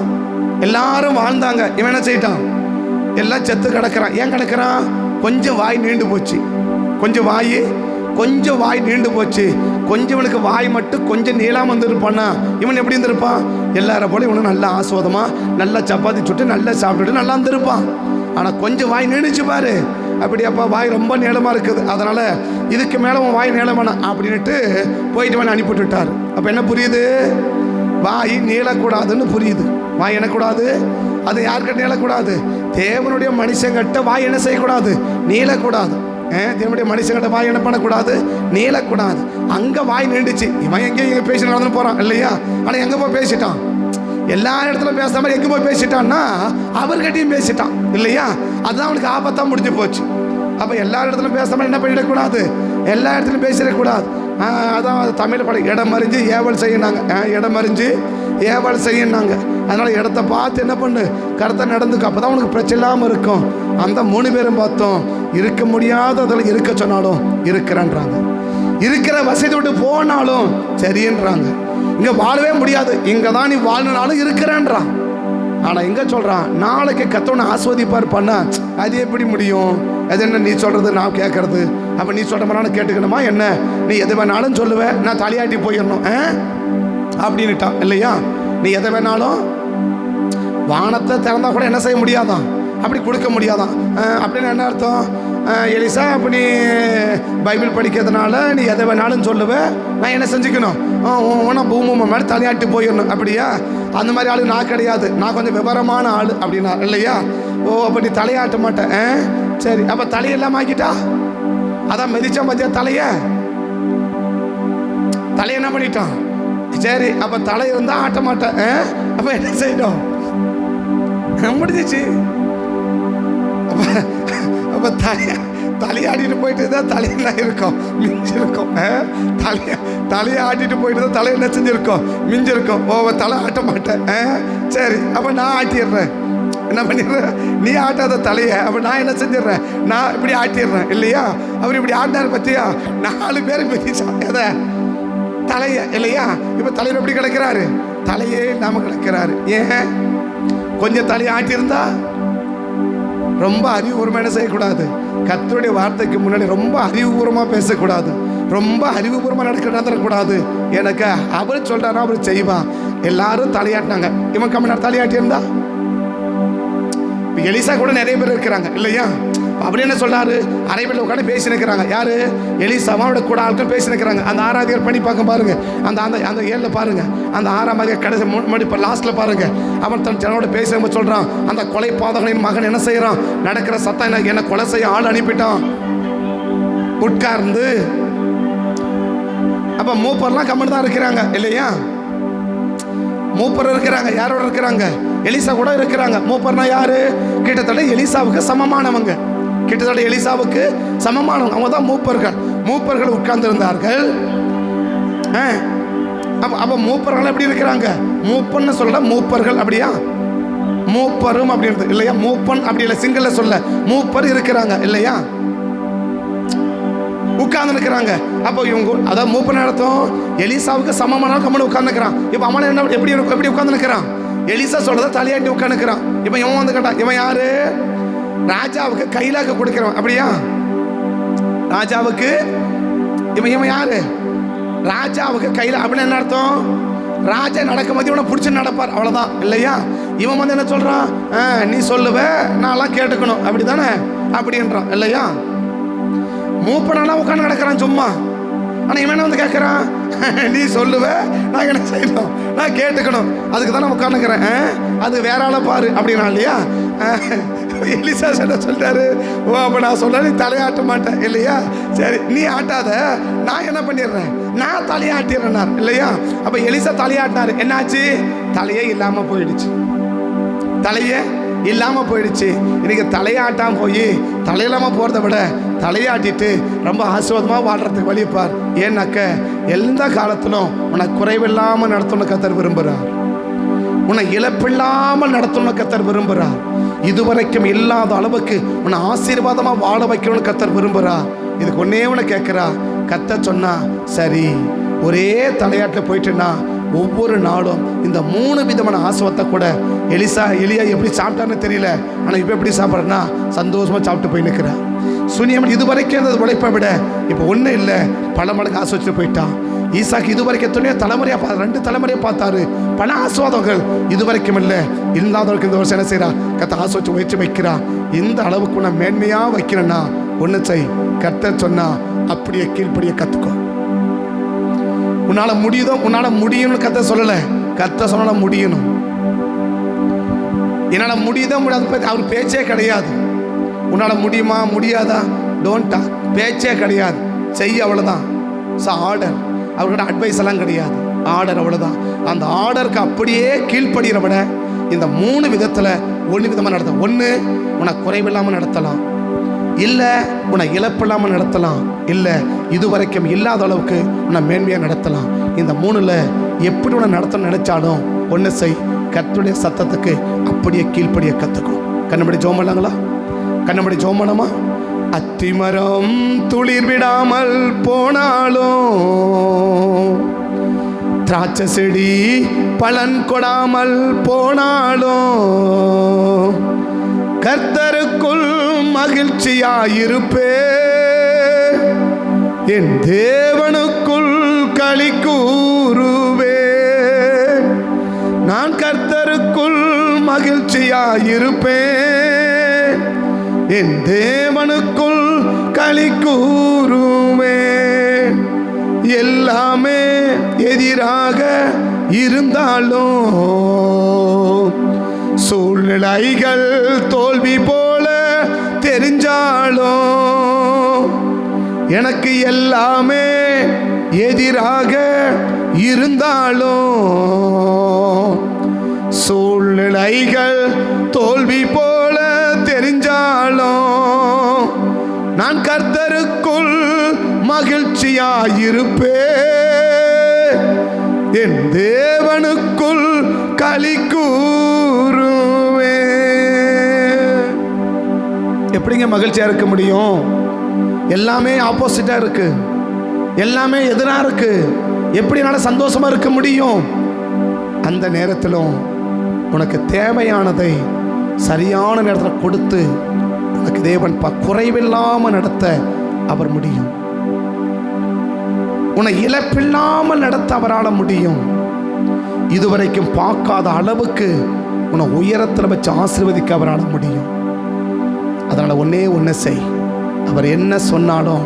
எல்லாரும் வாழ்ந்தாங்க, இவன் என்ன செய்யிட்டான், எல்லாம் செத்து கிடக்கிறான். ஏன் கிடக்கிறான், கொஞ்சம் வாய் நீண்டு போச்சு, கொஞ்சம் வாய் நீண்டு போச்சு. கொஞ்சம் இவனுக்கு வாய் மட்டும் கொஞ்சம் நீளாமல் வந்துருப்பானா, இவன் எப்படி இருந்திருப்பான், எல்லார போல இவனும் நல்லா ஆஸ்வாதமாக நல்லா சப்பாத்தி சுட்டு நல்லா சாப்பிட்டுட்டு நல்லா இருந்திருப்பான். ஆனால் கொஞ்சம் வாய் நீண்டுச்சு பாரு, அப்படியாப்பா வாய் ரொம்ப நீளமாக இருக்குது, அதனால் இதுக்கு மேலே உன் வாய் நீளமானா அப்படின்ட்டு போயிட்டு வேணும் அனுப்பிவிட்டுட்டார். அப்போ என்ன புரியுது, வாய் நீளக்கூடாதுன்னு புரியுது. வாய் என்னக்கூடாது, அது யார்கிட்ட நீளக்கூடாது, தேவனுடைய மனுஷங்கிட்ட வாய் என்ன செய்யக்கூடாது, நீளக்கூடாது. தேவனுடைய மனுஷங்கிட்ட வாய் என்ன பண்ணக்கூடாது, நீளக்கூடாது. அங்கே வாய் நீண்டுச்சு, இவன் எங்கேயும் பேசி நடந்து போகிறான் இல்லையா? ஆனால் எங்கே போய் பேசிட்டான், எல்லா இடத்துல பேசுகிற மாதிரி எங்கே போய் பேசிட்டான்னா அவர்கிட்டையும் பேசிட்டான் இல்லையா? அதுதான் அவனுக்கு ஆபத்தாக முடிஞ்சு போச்சு. அப்போ எல்லா இடத்துலையும் பேசுகிற மாதிரி என்ன பண்ணிடக்கூடாது, எல்லா இடத்துலையும் பேசிடக்கூடாது. அதான் தமிழ் படம் இடம் அறிஞ்சு ஏவல் செய்யினாங்க, இடம் அறிஞ்சு ஏவல் செய்யினாங்க. அதனால் இடத்த பார்த்து என்ன பண்ணு, கருத்தை நடந்துக்கும், அப்போ தான் உனக்கு பிரச்சனை இல்லாமல் இருக்கும். அந்த 3 பேரும் பார்த்தோம், இருக்க முடியாத அதில் இருக்க சொன்னாலும் இருக்கிறேன்றாங்க, இருக்கிற வசதி விட்டு போனாலும் சரின்றாங்க. இங்கே வாழவே முடியாது, இங்கே தான் நீ வாழ்னாலும் இருக்கிறேன்றான். ஆனால் இங்கே சொல்கிறான், நாளைக்கு கத்தவனை ஆஸ்வதிப்பார் பண்ண, அது எப்படி முடியும், அது என்ன நீ சொல்கிறது நான் கேட்கறது, அப்போ நீ சொல்கிற மாதிரி கேட்டுக்கணுமா என்ன, நீ எது வேணாலும் சொல்லுவேன், நான் தலையாட்டி போயிடணும் அப்படின்னுட்டான் இல்லையா? நீ எதை வேணாலும் வானத்தை திறந்தா கூட என்ன செய்ய முடியாதான், அப்படி கொடுக்க முடியாதான். அப்படின்னு என்ன அர்த்தம், எலிசா அப்போ நீ பைபிள் படிக்கிறதுனால நீ எதை வேணாலும் சொல்லுவேன், நான் என்ன செஞ்சுக்கணும், உன பூமி மாதிரி தலையாட்டி போயிடணும் அப்படியா? அந்த மாதிரி ஆளு நான் கிடையாது, நான் கொஞ்சம் விவரமான ஆள் அப்படின்னா இல்லையா? ஓ அப்போ நீ தலையாட்ட மாட்டேன், சரி. அப்போ தலையெல்லாம் ஆக்கிட்டா, அதான் மிதிச்சா பார்த்தியா தலையை என்ன பண்ணிட்டான், சரி. அப்போ தலை இருந்தால் ஆட்ட மாட்டேன், அப்போ என்ன செய்யணும், முடிஞ்சிச்சு. அப்போ தலையாடிட்டு போயிட்டு தான் தலை என்ன இருக்கும், மிஞ்சிருக்கும். தலையை ஆட்டிட்டு போயிட்டு தான் தலை என்ன செஞ்சிருக்கோம், மிஞ்சிருக்கும். ஓ தலை ஆட்ட மாட்டேன், சரி. அப்போ நான் ஆட்டிடுறேன், என்ன பண்ணிடுறேன், நீ ஆட்டாத தலையை, அப்போ நான் என்ன செஞ்சிடுறேன், நான் இப்படி ஆட்டிடுறேன் இல்லையா? அவர் இப்படி ஆட்டினார் பற்றியா, 4 பேர் மிதிச்சான் எதை, தலையை இல்லையா? இப்போ தலைவர் எப்படி கிடக்கிறாரு, தலையே இல்லாமல் கிடக்கிறாரு. ஏன், கொஞ்சம் தலையை ஆட்டியிருந்தா ரொம்ப அறிவுபூர்வமாக என்ன செய்யக்கூடாது, கர்த்தருடைய வார்த்தைக்கு முன்னாடி ரொம்ப அறிவுபூர்வமாக பேசக்கூடாது, ரொம்ப அறிவுபூர்வமாக நடக்கூடாது. எனக்கு அவர் சொல்றாரா அவர் செய்வான். எல்லாரும் தலையாட்டினாங்க, இவன் கம்மியார் தலையாட்டியிருந்தா. எலிசா கூட நிறைய பேர் இருக்கிறாங்க இல்லையா? அப்படி என்ன சொல்றாரு, அறைவில் உட்காந்து பேசி நிற்கிறாங்க. யாரு, எலிசாவோட கூட ஆட்கள் பேசி நிற்கிறாங்க. அந்த 6ஆம் அதிகாரம் பண்ணி பார்க்க பாருங்க, அந்த அந்த அந்த 7 பாருங்க, அந்த 6ஆம் அதிகாரம் கடைசி முன்னாடி இப்போ லாஸ்ட்ல பாருங்க. அவன் தன் ஜனோட பேசுறவங்க சொல்றான், அந்த கொலை பாதகனின் மகன் என்ன செய்யறான், நடக்கிற சத்தம் என்ன கொலை செய்ய ஆள் அனுப்பிட்டான் உட்கார்ந்து. அப்ப மூப்பர்லாம் கம்மன் தான் இருக்கிறாங்க இல்லையா? மூப்பர் இருக்கிறாங்க, யாரோட இருக்கிறாங்க, எலிசா கூட இருக்கிறாங்க. மூப்பர்னா யாரு, கிட்டத்தட்ட எலிசாவுக்கு சமமானவங்க, கிட்டத்தட்ட எலிசாவுக்கு சமமானவங்க, அவங்க தான் மூப்பர்கள். மூப்பர்கள் உட்கார்ந்து இருந்தார்கள். அப்ப மூப்பர்கள் எப்படி இருக்கிறாங்க, மூப்பன்னு சொல்ல மூப்பர்கள் அப்படியா, மூப்பரும் அப்படின்றது இல்லையா, மூப்பன் அப்படி இல்லை, சிங்கள சொல்ல மூப்பர் இருக்கிறாங்க இல்லையா, உட்கார்ந்து இருக்கிறாங்க. அப்போ இவங்க அதாவது மூப்பன் நடத்தும் எலிசாவுக்கு சமமான கம்மன் உட்கார்ந்துக்கிறான். இப்போ அவன் என்ன எப்படி உட்கார்ந்து நிற்கிறான், எலிசா சொல்றத தலையாட்டி உட்காந்துக்கிறான். இப்போ இவன் வந்து கேட்டான், இவன் யாரு, ராஜாவுக்கு கையிலாக்க கொடுக்கிறவன் அப்படியா, ராஜாவுக்கு இவன் யாரு, ராஜாவுக்கு கையில அப்படின்னு என்ன அர்த்தம், ராஜா நடக்கும்போது இவனை பிடிச்சி நடப்பார் அவ்வளவுதான் இல்லையா? இவன் வந்து என்ன சொல்றான், நீ சொல்லுவ நான் கேட்டுக்கணும் அப்படிதானே அப்படின்றான் இல்லையா? மூப்பனா உட்காந்து கிடக்கிறான் சும்மா. ஆனால் இவன் வந்து கேட்குறான், நீ சொல்லுவ நான் என்ன செய்யணும், நான் கேட்டுக்கணும், அதுக்கு தான் நான் உட்காந்துக்கிறேன், அது வேற ஆளை பாரு அப்படின்னா இல்லையா? எலிசா சொல்லிட்டாரு, ஓ அப்போ நான் சொல்ல நீ தலையாட்ட மாட்டேன் இல்லையா, சரி நீ ஆட்டாத, நான் என்ன பண்ணிடுறேன், நான் தலையாட்டிடுறேன்னார் இல்லையா? அப்போ எலிசா தலையாட்டினாரு, என்னாச்சு, தலையே இல்லாமல் போயிடுச்சு, தலையே இல்லாமல் போயிடுச்சு. இன்னைக்கு தலையாட்டாம போய் தலையில்லாமல் போகிறத விட தலையாட்டிட்டு ரொம்ப ஆசீர்வாதமாக வாழ்றதுக்கு வழிப்பார். ஏன்னாக்க எந்த காலத்திலும் உனக்கு குறைவில்லாமல் நடத்தணும் கர்த்தர் விரும்புகிறார், உன்னை இழப்பில்லாமல் நடத்தணும் கர்த்தர் விரும்புகிறார், இதுவரைக்கும் இல்லாத அளவுக்கு உன்னை ஆசீர்வாதமாக வாழ வைக்கணும்னு கர்த்தர் விரும்புகிறார். இதுக்கு ஒன்னே உன்னை கேட்குறா, கர்த்தர் சொன்னா சரி, ஒரே தலையாட்டில் போயிட்டுன்னா ஒவ்வொரு நாளும் இந்த 3 விதமான ஆசீர்வாதத்தை கூட எலியா எப்படி சாப்பிட்டான்னு தெரியல, ஆனால் இப்போ எப்படி சாப்பிட்றேன்னா சந்தோஷமாக சாப்பிட்டு போய் நிற்கிறேன். சுனியம் இதுவரைக்கும் அந்த உழைப்பை விட இப்போ ஒன்றும் இல்லை, பல மடங்கு ஆசை போயிட்டான். ஈசாக்கு இதுவரைக்கும் எத்தனையோ தலைமுறையாக 2 தலைமுறையாக பார்த்தாரு, பல ஆசீர்வாதங்கள் இதுவரைக்கும் இல்லை, இல்லாதவருக்கு இந்த வருஷம் என்ன செய்யறா, கர்த்தர் ஆசை முயற்சி வைக்கிறா. இந்த அளவுக்கு நான் மேன்மையாக வைக்கிறேன்னா ஒன்று செய், கர்த்தர் சொன்னா அப்படியே கீழ்ப்படியே கற்றுக்கோ. உன்னால முடியுதோ, உன்னால முடியும்னு கர்த்தர் சொல்லலை, கர்த்தர் சொன்னால முடியணும். என்னால் முடியுதோ முடியாது அவர் பேச்சே கிடையாது. உன்னால முடியுமா முடியாதா, டோன்ட் டாக், பேச்சே கிடையாது, செய்ய அவ்வளோதான். ஆர்டர், அவர்கிட்ட அட்வைஸ் எல்லாம் கிடையாது, ஆர்டர் அவ்வளோதான். அந்த ஆர்டருக்கு அப்படியே கீழ்ப்படுகிற விட இந்த 3 விதத்தில் 1 விதமாக நடத்த, ஒன்று உன்னை குறைவில்லாமல் நடத்தலாம், இல்லை உன்னை இழப்பில்லாமல் நடத்தலாம், இல்லை இதுவரைக்கும் இல்லாத அளவுக்கு உன்னை மேன்மையாக நடத்தலாம். இந்த 3ல் எப்படி உன்னை நடத்தணும்னு நினைச்சாலும் ஒன்று செய், கர்த்தருடைய சத்தத்துக்கு அப்படியே கீழ்ப்படிய கற்றுக்கும். கண்ணபடி ஜெபம் பண்ணாங்களா, கண்ணபடி ஜெபம் பண்ணாமா? அத்திமரம் துளிர் விடாமல் போனாலும், திராட்சை செடி பலன் கொடாமல் போனாலும், கர்த்தருக்குள் மகிழ்ச்சியாயிருப்பே, என் தேவனுக்குள் களி கூறுவே. நான் கர்த்தருக்குள் மகிழ்ச்சியாயிருப்பேன், என் தேவனுக்குள் களி கூறுவேன். எல்லாமே எதிராக இருந்தாலும், சூழ்நிலைகள் தோல்வி போல தெரிஞ்சாலும், எனக்கு எல்லாமே எதிராக இருந்தாலும், சூழ்நிலைகள் தோல்வி போல தெரிஞ்சாலும், நான் கர்த்தருக்குள் மகிழ்ச்சியாயிருப்பேன். என் தேவனுக்குள் களி கூறுவேன். எப்படிங்க மகிழ்ச்சியா இருக்க முடியும்? எல்லாமே ஆப்போசிட்டா இருக்கு, எல்லாமே எதிராக இருக்கு. எப்படி என்னால் சந்தோஷமா இருக்க முடியும்? அந்த நேரத்திலும் உனக்கு தேவையானதை சரியான நேரத்தில் கொடுத்து உனக்கு தேவன் குறைவில்லாமல் நடத்த அவர் முடியும். உன்னை இழப்பில்லாமல் நடத்த அவரால் முடியும். இதுவரைக்கும் பார்க்காத அளவுக்கு உன்னை உயரத்தில் வச்சு ஆசீர்வதிக்க அவரால் முடியும். அதனால ஒன்னே ஒன்று செய். அவர் என்ன சொன்னாலும்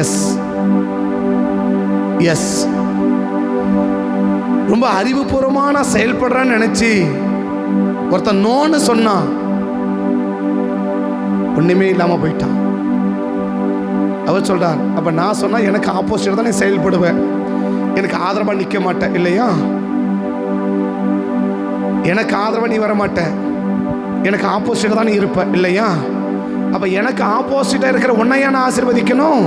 எஸ் எஸ். ரொம்ப அறிவுபூர்வமான செயல்படுறேன்னு நினைச்சு ஒருத்தன் நோன்னு சொன்னான், ஒண்ணுமே இல்லாம போயிட்டான். அவர் சொல்றார், அப்ப நான் சொன்னா எனக்கு ஆப்போசிட் தான் நான் செயல்படுவேன், எனக்கு ஆதரவா நிக்க மாட்டேன் இல்லையா? எனக்கு ஆதரவா நீ வர மாட்ட, எனக்கு ஆப்போசிட் தான் நீ இருப்ப இல்லையா? அப்ப எனக்கு ஆப்போசிட்டா இருக்கிற உன்னையா நான் ஆசீர்வதிக்கணும்?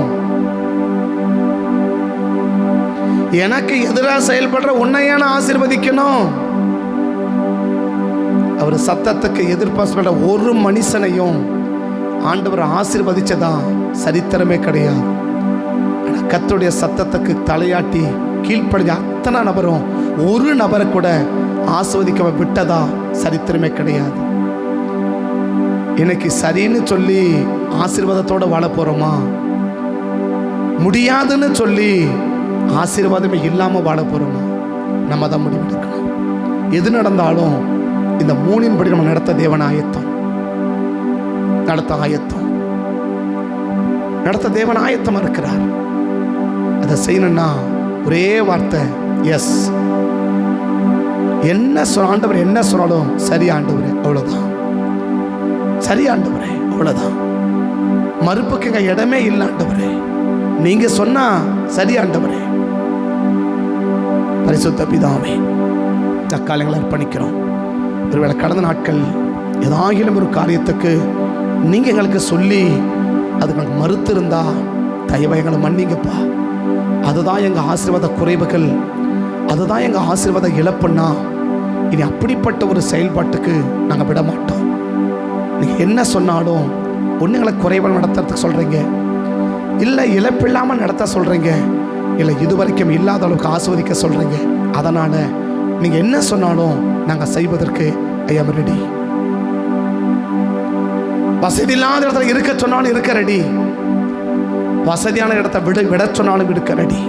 எனக்கு எதிராக செயல்படுற உன்னையா நான் ஆசீர்வதிக்கணும்? அவர் சத்தத்துக்கு எதிர்பார்த்த ஒரு மனுஷனையும் ஆண்டவர் ஆசீர்வதிச்சதா சரித்திரமே கிடையாது. ஆனால் கர்த்தருடைய சத்தத்துக்கு தலையாட்டி கீழ்ப்படிஞ்ச அத்தனை நபரும் ஒரு நபரை கூட ஆசீர்வதிக்க விட்டதா சரித்திரமே கிடையாது. இன்னைக்கு சரின்னு சொல்லி ஆசீர்வாதத்தோடு வாழ போறோமா? முடியாதுன்னு சொல்லி ஆசீர்வாதமே இல்லாமல் வாழ போறோமா? நம்ம தான் முடிவெடுக்கணும். எது நடந்தாலும் இந்த மூணின் படி நம்ம நடத்த தேவன் ஆயத்தம், நடத்த ஆயத்தம், நடத்த தேவன் ஆயத்தமா இருக்கிறார். அதை செய்யணும்னா ஒரே வார்த்தை எஸ். என்ன ஆண்டவர் என்ன சொன்னாலும் சரி ஆண்டவரே, அவ்வளவுதான். சரி ஆண்டவரே, அவ்வளவுதான். மறுப்புக்கு எங்க இடமே இல்லை ஆண்டவரே, நீங்க சொன்னா சரி ஆண்டவரே. பரிசுத்த பிதாவே, தக்காலங்களை அர்ப்பணிக்கிறோம். ஒருவேளை கடந்த நாட்கள் ஏதாகிலும் ஒரு காரியத்துக்கு நீங்க எங்களுக்கு சொல்லி அதுக்கு மறுத்து இருந்தா தயவை எங்களை மன்னிங்கப்பா. அதுதான் எங்க ஆசீர்வாத குறைவுகள், அதுதான் எங்க ஆசீர்வாத இழப்புன்னா இனி அப்படிப்பட்ட ஒரு செயல்பாட்டுக்கு நாங்கள் விட மாட்டோம். நீங்க என்ன சொன்னாலும் ஒன்று எங்களை குறைவாக நடத்துறதுக்கு சொல்றீங்க, இல்லை இழப்பில்லாமல் நடத்த சொல்றீங்க, இல்லை இதுவரைக்கும் இல்லாத அளவுக்கு ஆஸ்வதிக்க சொல்றீங்க. அதனால நீங்க என்ன சொன்னாலும் நாங்கள் செய்வதற்கு ஐ ஆம் ரெடி. வசதி இல்லாத இடத்துல இருக்க சொன்னாலும் இருக்க ரெடி, வசதியான இடத்த விட சொன்னாலும் இருக்க ரெடி.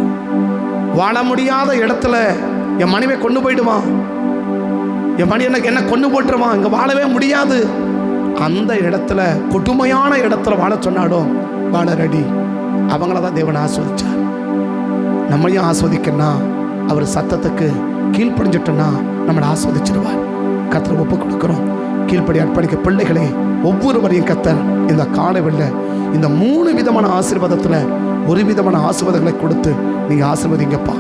வாழ முடியாத இடத்துல என் மனைவியை கொண்டு போயிடுவான், என் மணி என்ன கொண்டு போட்டுருவான், இங்க வாழவே முடியாது, அந்த இடத்துல கொடுமையான இடத்துல வாழ சொன்னாலும் வாழ ரெடி. அவங்கள தான் தேவன் ஆஸ்வதிச்சார். நம்மளையும் ஆஸ்வதிக்கணும்னா அவர் சத்தத்துக்கு கீழ்ப்படிஞ்சிட்டோம்னா நம்மளை ஆஸ்வதிச்சிருவார். கர்த்தரை ஒப்பு கொடுக்கிறோம். கீழ்ப்படி அர்ப்பணிக்க பிள்ளைகளே ஒவ்வொருவரையும் கர்த்தர் இந்த காலவெல்ல இந்த 3 விதமான ஆசீர்வாதத்தில் ஒரு விதமான ஆசீர்வாதங்களை கொடுத்து நீங்க ஆசீர்வதிங்கப்பா,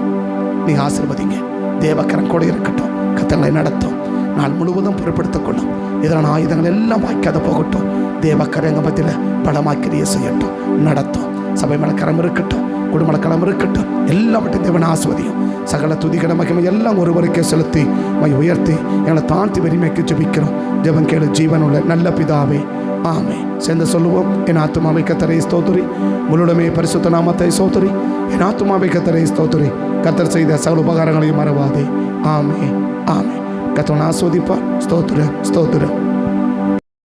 நீங்க ஆசீர்வதிங்க. தேவக்கரம் கூட இருக்கட்டும், கர்த்தர்களை நடத்தும். நாள் முழுவதும் பொறுப்படுத்திக் கொள்ளும். இதனால் ஆயுதங்கள் எல்லாம் வாய்க்காத போகட்டும். தேவக்கரை எங்கள் மத்தியில் பலமாக்கிரிய செய்யட்டும், நடத்தும். சபை மலக்கரம் இருக்கட்டும், குடும்பக்கரம் இருக்கட்டும், எல்லாவற்றையும் தேவன் ஆஸ்வதியும். சகல துதிகட மகிமை எல்லாம் ஒருவருக்கே செலுத்தி மை உயர்த்தி எங்களை தாழ்த்தி வெறிமைக்கு ஜெபிக்கிறோம். ஜெபம் கேளு ஜீவனுள்ள நல்ல பிதாவே, ஆமே. சேர்ந்து சொல்லுவோம். என் ஆத்துமாவை கர்த்தரை ஸ்தோத்திரி, முழுடமே பரிசுத்த நாமத்தை ஸ்தோத்திரி. என் ஆத்துமாவை கர்த்தரை ஸ்தோத்திரி, கர்த்தர் செய்த சகல உபகாரங்களையும் மறவாதே. ஆமே, ஆமே. கர்த்தர் ஆஸ்வதிப்பார். ஸ்தோத்திர, ஸ்தோத்திர.